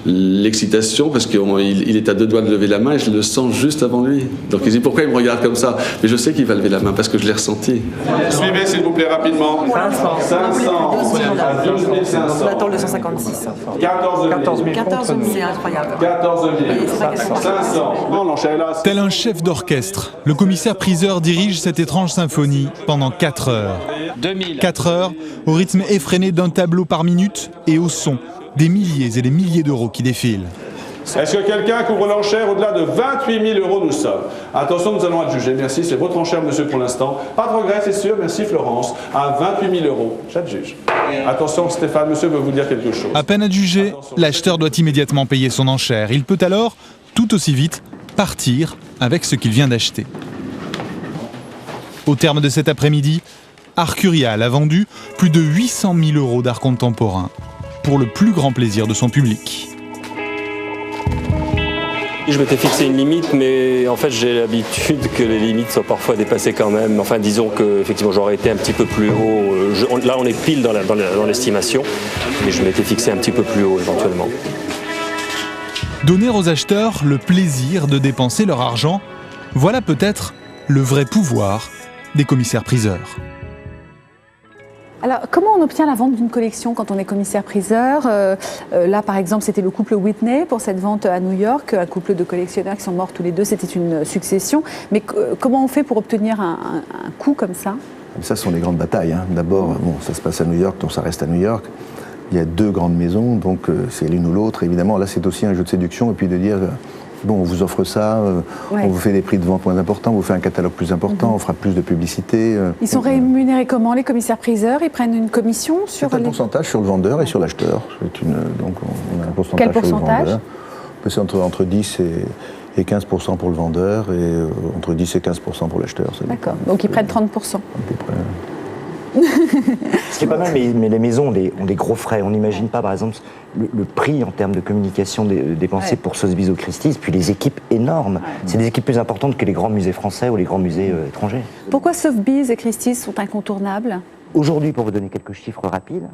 l'excitation parce qu'il est à 2 doigts de lever la main et je le sens juste avant lui. Donc il dit pourquoi il me regarde comme ça? Mais je sais qu'il va lever la main parce que je l'ai ressenti. Suivez s'il vous plaît rapidement. 500, 12 500. On attend le 156. 14 000. C'est incroyable. 14 000. 500. Non, l'enchère est là. Tel un chef d'orchestre, le commissaire-priseur dirige cette étrange symphonie pendant 4 heures. 4 heures au rythme effréné d'un tableau par minute et au son des milliers et des milliers d'euros qui défilent. Est-ce que quelqu'un couvre l'enchère au-delà de 28 000 € nous sommes? Attention, nous allons adjuger. Merci, c'est votre enchère, monsieur, pour l'instant. Pas de regret, c'est sûr. Merci, Florence. À 28 000 €, j'adjuge. Attention, Stéphane, monsieur veut vous dire quelque chose. À peine adjugé, l'acheteur doit immédiatement payer son enchère. Il peut alors, tout aussi vite, partir avec ce qu'il vient d'acheter. Au terme de cet après-midi, Arcurial a vendu plus de 800 000 € d'art contemporain pour le plus grand plaisir de son public. Je m'étais fixé une limite, mais en fait j'ai l'habitude que les limites soient parfois dépassées quand même. Enfin, disons que effectivement j'aurais été un petit peu plus haut. Là on est pile dans l'estimation, mais je m'étais fixé un petit peu plus haut éventuellement. Donner aux acheteurs le plaisir de dépenser leur argent, voilà peut-être le vrai pouvoir des commissaires-priseurs. Alors, comment on obtient la vente d'une collection quand on est commissaire-priseur? Là, par exemple, c'était le couple Whitney pour cette vente à New York, un couple de collectionneurs qui sont morts tous les deux, c'était une succession. Mais comment on fait pour obtenir un coût comme ça? Ça, ce sont les grandes batailles. Hein. D'abord, bon, ça se passe à New York, donc ça reste à New York. Il y a 2 grandes maisons, donc c'est l'une ou l'autre. Évidemment, là, c'est aussi un jeu de séduction, et puis de dire, bon, on vous offre ça, on vous fait des prix de vente moins importants, on vous fait un catalogue plus important, on fera plus de publicité. Ils sont rémunérés comment, les commissaires-priseurs? Ils prennent une commission sur un pourcentage sur le vendeur et sur l'acheteur. Donc, on a un pourcentage. Quel pourcentage? Sur le vendeur. C'est entre 10 et 15% pour le vendeur, et entre 10 et 15% pour l'acheteur. D'accord, donc ils prennent 30%. À peu près. Ce qui est pas mal, mais les maisons ont des gros frais. On n'imagine pas, par exemple, le prix en termes de communication dépensé pour Sotheby's ou Christie's, puis les équipes énormes. Ouais. C'est des équipes plus importantes que les grands musées français ou les grands musées étrangers. Pourquoi Sotheby's et Christie's sont incontournables? Aujourd'hui, pour vous donner quelques chiffres rapides,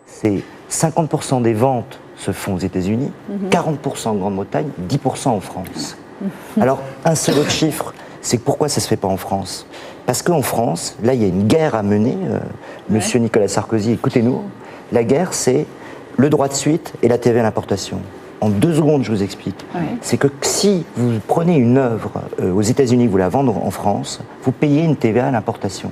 c'est 50% des ventes se font aux États-Unis, 40% en Grande-Bretagne, 10% en France. Alors, un seul autre chiffre, c'est pourquoi ça ne se fait pas en France? Parce qu'en France, là, il y a une guerre à mener. Monsieur Nicolas Sarkozy, écoutez-nous. La guerre, c'est le droit de suite et la TVA à l'importation. En 2 secondes, je vous explique. Ouais. C'est que si vous prenez une œuvre aux États-Unis, vous la vendez en France, vous payez une TVA à l'importation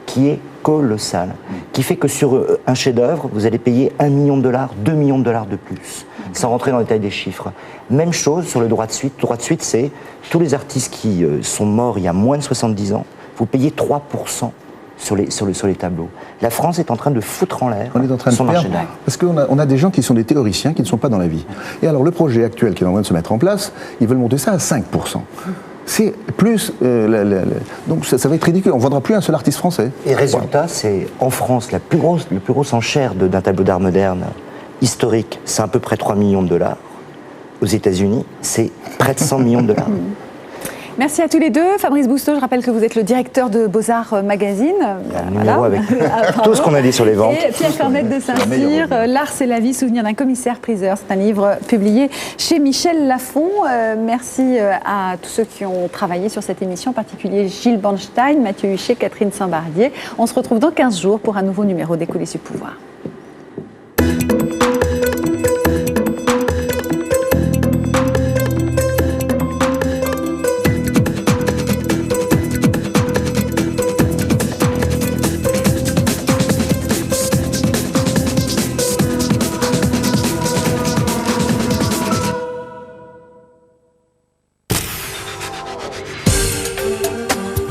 qui est colossale, qui fait que sur un chef-d'œuvre, vous allez payer $1 million, $2 millions de plus, sans rentrer dans le détail des chiffres. Même chose sur le droit de suite. Le droit de suite, c'est tous les artistes qui sont morts il y a moins de 70 ans, vous payez 3% sur les tableaux. La France est en train de foutre en l'air son marché d'art. Parce qu'on a des gens qui sont des théoriciens qui ne sont pas dans la vie. Et alors le projet actuel qui est en train de se mettre en place, ils veulent monter ça à 5%. C'est plus... donc ça va être ridicule, on ne vendra plus un seul artiste français. Et résultat, c'est en France, le plus gros enchère d'un tableau d'art moderne historique, c'est à peu près $3 millions. Aux États-Unis, c'est près de $100 millions. Merci à tous les deux. Fabrice Bousteau, je rappelle que vous êtes le directeur de Beaux-Arts Magazine. Un numéro avec tout ce qu'on a dit sur les ventes. Et Pierre Cornette de Saint-Cyr, L'art c'est la vie, souvenir d'un commissaire-priseur. C'est un livre publié chez Michel Lafon. Merci à tous ceux qui ont travaillé sur cette émission, en particulier Gilles Bornstein, Mathieu Huchet, Catherine Sambardier. On se retrouve dans 15 jours pour un nouveau numéro des Coulisses du pouvoir.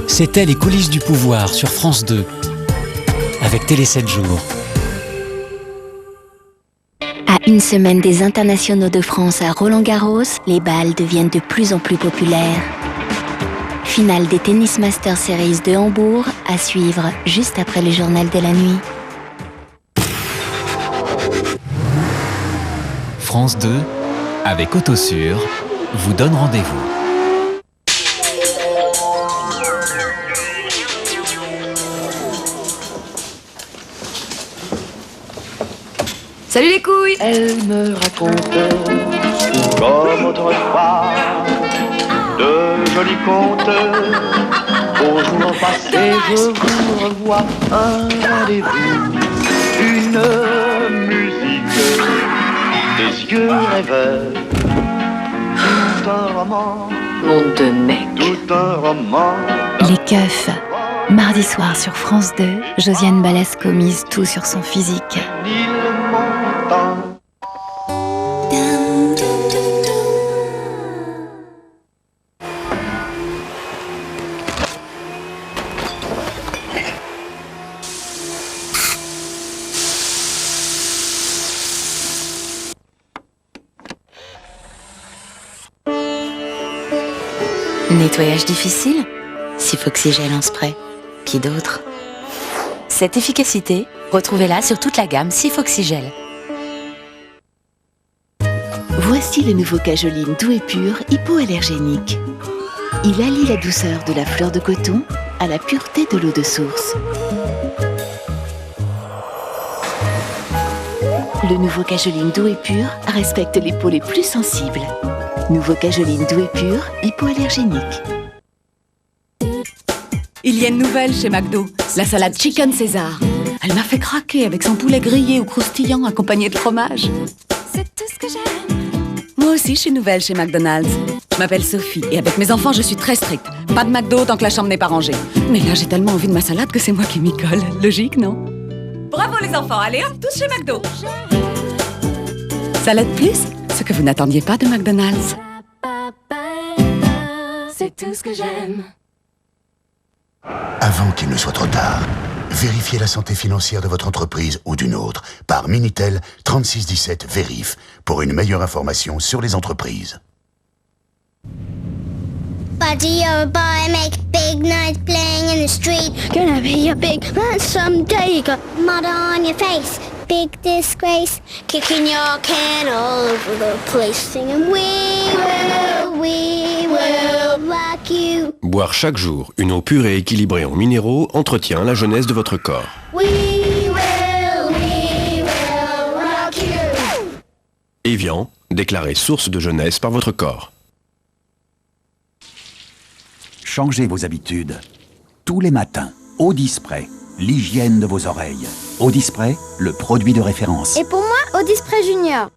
C'était les coulisses du pouvoir sur France 2, avec Télé 7 jours. À une semaine des internationaux de France à Roland-Garros, les balles deviennent de plus en plus populaires. Finale des Tennis Master Series de Hambourg, à suivre juste après le journal de la nuit. France 2, avec Autosur, vous donne rendez-vous. Salut les couilles! Elle me raconte, comme autrefois, de jolis contes. Au jour passé, je vous revois un rendez-vous, une musique, des yeux rêveurs, tout un roman. Monde de mec. Tout un roman. Les keufs. Mardi soir sur France 2, Josiane Balasco mise tout sur son physique. Nettoyage difficile? Sifoxygel en spray. Qui d'autre? Cette efficacité, retrouvez-la sur toute la gamme Sifoxygel. Voici le nouveau Cajoline doux et pur, hypoallergénique. Il allie la douceur de la fleur de coton à la pureté de l'eau de source. Le nouveau Cajoline doux et pur respecte les peaux les plus sensibles. Nouveau Cajoline doux et pur, hypoallergénique. Il y a une nouvelle chez McDo, la salade Chicken César. Elle m'a fait craquer avec son poulet grillé ou croustillant accompagné de fromage. C'est tout ce que j'aime. Moi aussi, je suis nouvelle chez McDonald's. Je m'appelle Sophie et avec mes enfants, je suis très stricte. Pas de McDo tant que la chambre n'est pas rangée. Mais là, j'ai tellement envie de ma salade que c'est moi qui m'y colle. Logique, non? Bravo les enfants, allez hop, tous chez McDo. Salade plus, ce que vous n'attendiez pas de McDonald's. C'est tout ce que j'aime. Avant qu'il ne soit trop tard, vérifiez la santé financière de votre entreprise ou d'une autre par Minitel 3617 Vérif pour une meilleure information sur les entreprises. Buddy, you're a boy, make big noise playing in the street. Gonna be a big man someday. You got mud on your face, big disgrace. Kicking your can all over the place, singing we will rock you. Boire chaque jour une eau pure et équilibrée en minéraux entretient la jeunesse de votre corps. We will rock you. Evian, déclaré source de jeunesse par votre corps. Changez vos habitudes. Tous les matins, Audispray, l'hygiène de vos oreilles. Audispray, le produit de référence. Et pour moi, Audispray Junior.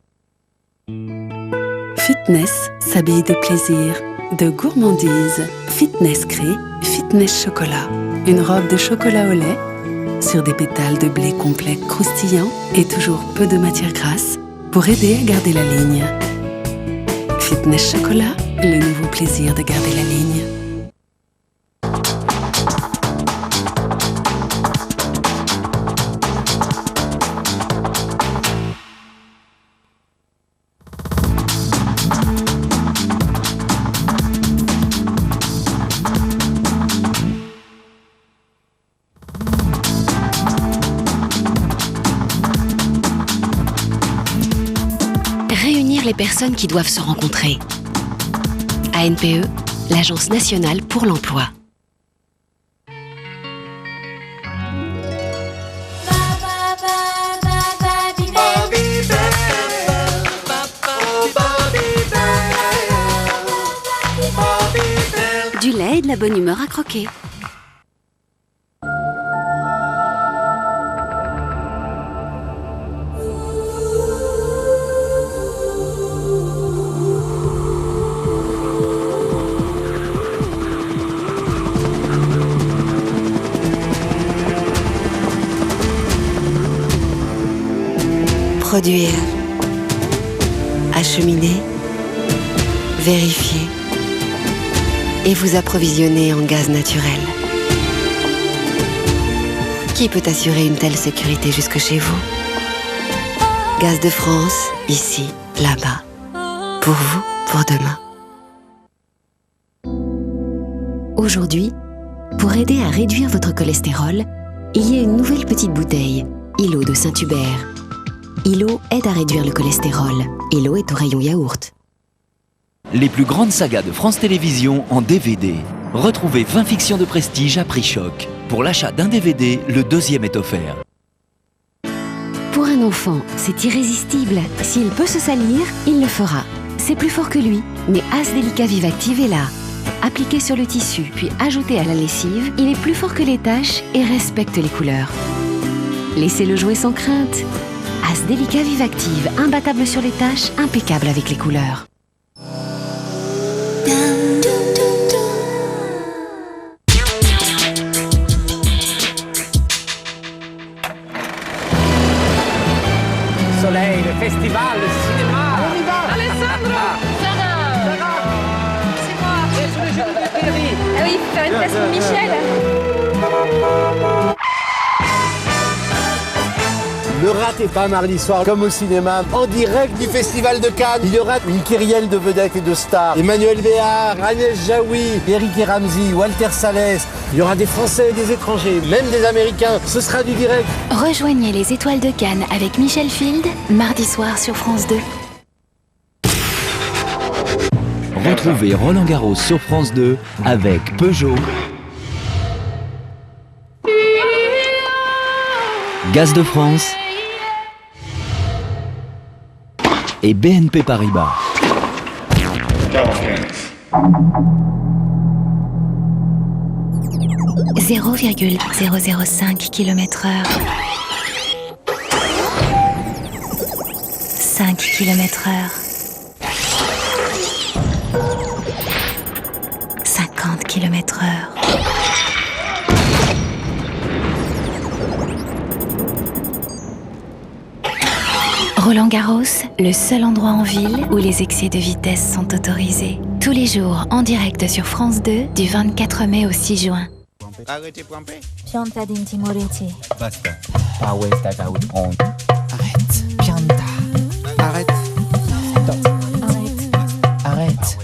Fitness s'habille de plaisir, de gourmandise. Fitness crée Fitness Chocolat. Une robe de chocolat au lait sur des pétales de blé complet croustillant et toujours peu de matière grasse pour aider à garder la ligne. Fitness Chocolat, le nouveau plaisir de garder la ligne. Réunir les personnes qui doivent se rencontrer. ANPE, l'Agence nationale pour l'emploi. Du lait et de la bonne humeur à croquer. Produire, acheminer, vérifier et vous approvisionner en gaz naturel. Qui peut assurer une telle sécurité jusque chez vous? Gaz de France, ici, là-bas. Pour vous, pour demain. Aujourd'hui, pour aider à réduire votre cholestérol, il y a une nouvelle petite bouteille, Ilo de Saint-Hubert. Ilo aide à réduire le cholestérol. Ilo est au rayon yaourt. Les plus grandes sagas de France Télévisions en DVD. Retrouvez 20 fictions de prestige à prix choc. Pour l'achat d'un DVD, le deuxième est offert. Pour un enfant, c'est irrésistible. S'il peut se salir, il le fera. C'est plus fort que lui, mais As Delica Vivactive est là. Appliqué sur le tissu, puis ajouté à la lessive, il est plus fort que les taches et respecte les couleurs. Laissez-le jouer sans crainte. As Delica Vivactive, imbattable sur les taches, impeccable avec les couleurs. Soleil, le festival, le cinéma. On y va. Alessandro, Sarah, c'est moi. Et sur le genou de Thierry. Ah oui, il faut faire une place pour Michel. Ne ratez pas mardi soir, comme au cinéma, en direct du Festival de Cannes. Il y aura une kyrielle de vedettes et de stars. Emmanuel Béard, Agnès Jaoui, Eric et Ramsey, Walter Salles. Il y aura des Français et des étrangers, même des Américains. Ce sera du direct. Rejoignez les Étoiles de Cannes avec Michel Field, mardi soir sur France 2. Retrouvez Roland Garros sur France 2 avec Peugeot, Gaz de France et BNP Paribas. 0,005 km/h. 5 km/h. 50 km/h. km/h. Roland-Garros, le seul endroit en ville où les excès de vitesse sont autorisés. Tous les jours, en direct sur France 2, du 24 mai au 6 juin. Pianta dinti moretti. Basta. Arrête. Pianta. Arrête. Stop. Arrête.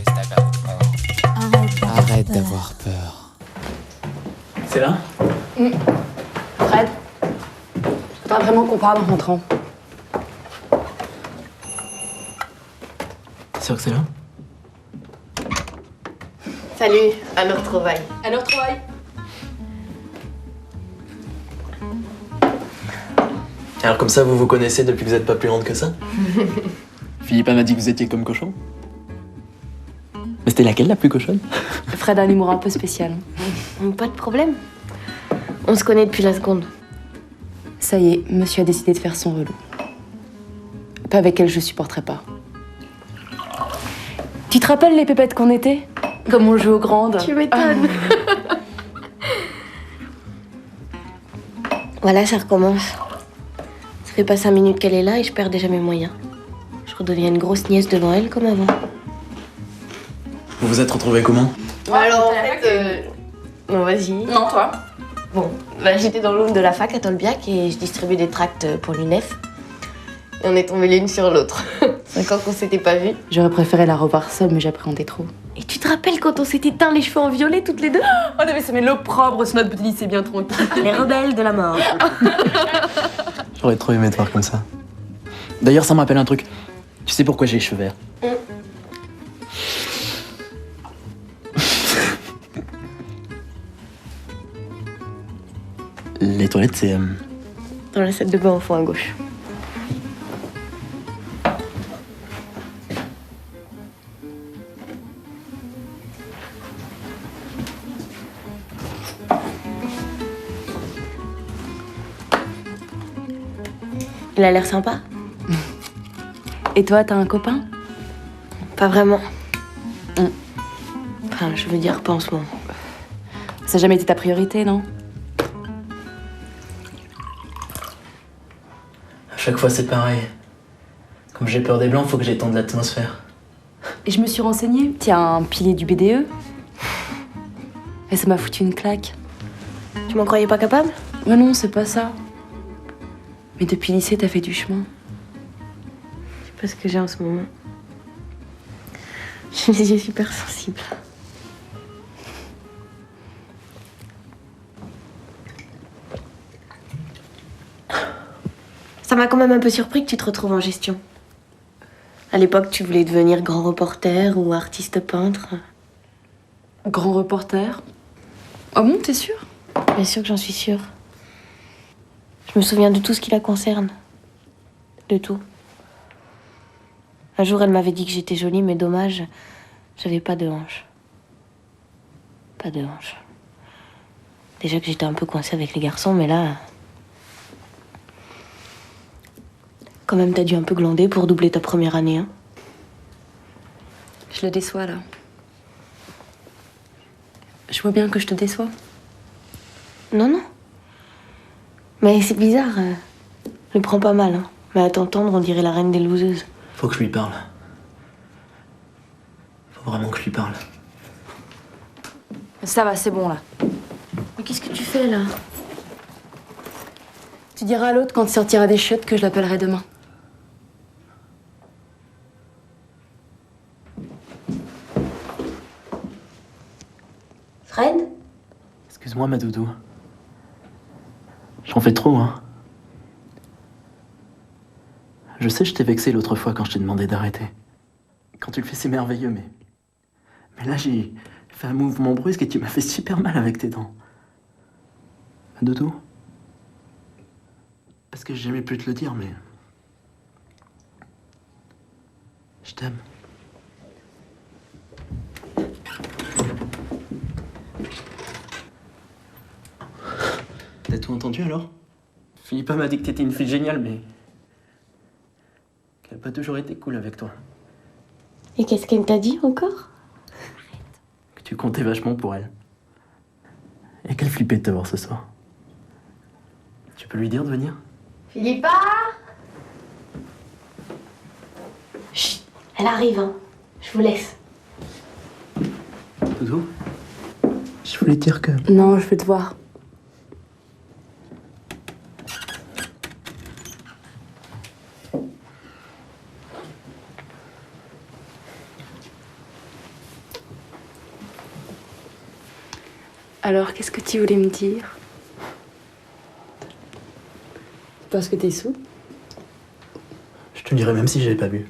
Arrête d'avoir peur. C'est là Fred, faudra vraiment qu'on parle en rentrant. C'est sûr que c'est là? Salut, à nos retrouvailles. À nos retrouvailles. Alors comme ça, vous vous connaissez depuis que vous n'êtes pas plus grande que ça? Philippa m'a dit que vous étiez comme cochon. Mais c'était laquelle la plus cochonne? Fred a un humour un peu spécial. Pas de problème. On se connaît depuis la seconde. Ça y est, monsieur a décidé de faire son relou. Pas avec elle, je supporterai pas. Tu te rappelles les pépettes qu'on était? Comme on joue aux grandes. Tu m'étonnes. Voilà, ça recommence. Ça fait pas 5 minutes qu'elle est là et je perds déjà mes moyens. Je redeviens une grosse nièce devant elle comme avant. Vous vous êtes retrouvés comment? Alors en fait, non vas-y. Non, toi. Bon, bah, j'étais dans l'home de la fac à Tolbiac et je distribuais des tracts pour l'UNEF. Et on est tombés l'une sur l'autre. 5 ans qu'on s'était pas vus. J'aurais préféré la revoir seule, mais j'appréhendais trop. Et tu te rappelles quand on s'était teint les cheveux en violet toutes les deux? On devait se mettre l'opprobre sur notre petit lycée bien tranquille. Les rebelles de la mort. J'aurais trop aimé te voir comme ça. D'ailleurs, ça me rappelle un truc. Tu sais pourquoi j'ai les cheveux verts? Les toilettes, c'est... Dans la salle de bain au fond à gauche. Il a l'air sympa. Et toi, t'as un copain? Pas vraiment. Enfin, je veux dire, pas en ce moment. Ça n'a jamais été ta priorité, non? À chaque fois, c'est pareil. Comme j'ai peur des blancs, faut que j'étende l'atmosphère. Et je me suis renseignée. Tiens, un pilier du BDE. Et ça m'a foutu une claque. Tu m'en croyais pas capable? Mais non, c'est pas ça. Mais depuis le lycée, t'as fait du chemin. C'est pas ce que j'ai en ce moment. J'ai les yeux super sensibles. Ça m'a quand même un peu surpris que tu te retrouves en gestion. À l'époque, tu voulais devenir grand reporter ou artiste peintre. Grand reporter? Oh bon, t'es sûre? Bien sûr que j'en suis sûre. Je me souviens de tout ce qui la concerne. De tout. Un jour, elle m'avait dit que j'étais jolie, mais dommage, j'avais pas de hanches. Pas de hanches. Déjà que j'étais un peu coincée avec les garçons, mais là... Quand même, t'as dû un peu glander pour doubler ta première année, hein? Je la déçois, là. Je vois bien que je te déçois. Non, non. Mais c'est bizarre. Le prends pas mal, hein. Mais à t'entendre, on dirait la reine des loseuses. Faut que je lui parle. Faut vraiment que je lui parle. Ça va, c'est bon, là. Mais qu'est-ce que tu fais, là? Tu diras à l'autre quand tu sortiras des chiottes que je l'appellerai demain. Fred? Excuse-moi, ma doudou. J'en fais trop, hein. Je sais, je t'ai vexé l'autre fois quand je t'ai demandé d'arrêter. Quand tu le fais, c'est merveilleux, mais là, j'ai fait un mouvement brusque et tu m'as fait super mal avec tes dents. Ma doudou? Parce que j'aimais plus te le dire, mais... Je t'aime. T'as tout entendu alors? Philippa m'a dit que t'étais une fille géniale, mais... qu'elle n'a pas toujours été cool avec toi. Et qu'est-ce qu'elle t'a dit encore? Que tu comptais vachement pour elle. Et quel flippé de te voir ce soir. Tu peux lui dire de venir? Philippa! Chut, elle arrive, hein. Je vous laisse. Doudou, je voulais te dire que... Non, je veux te voir. Alors, qu'est-ce que tu voulais me dire? Parce que t'es sous? Je te dirais même si j'avais pas bu.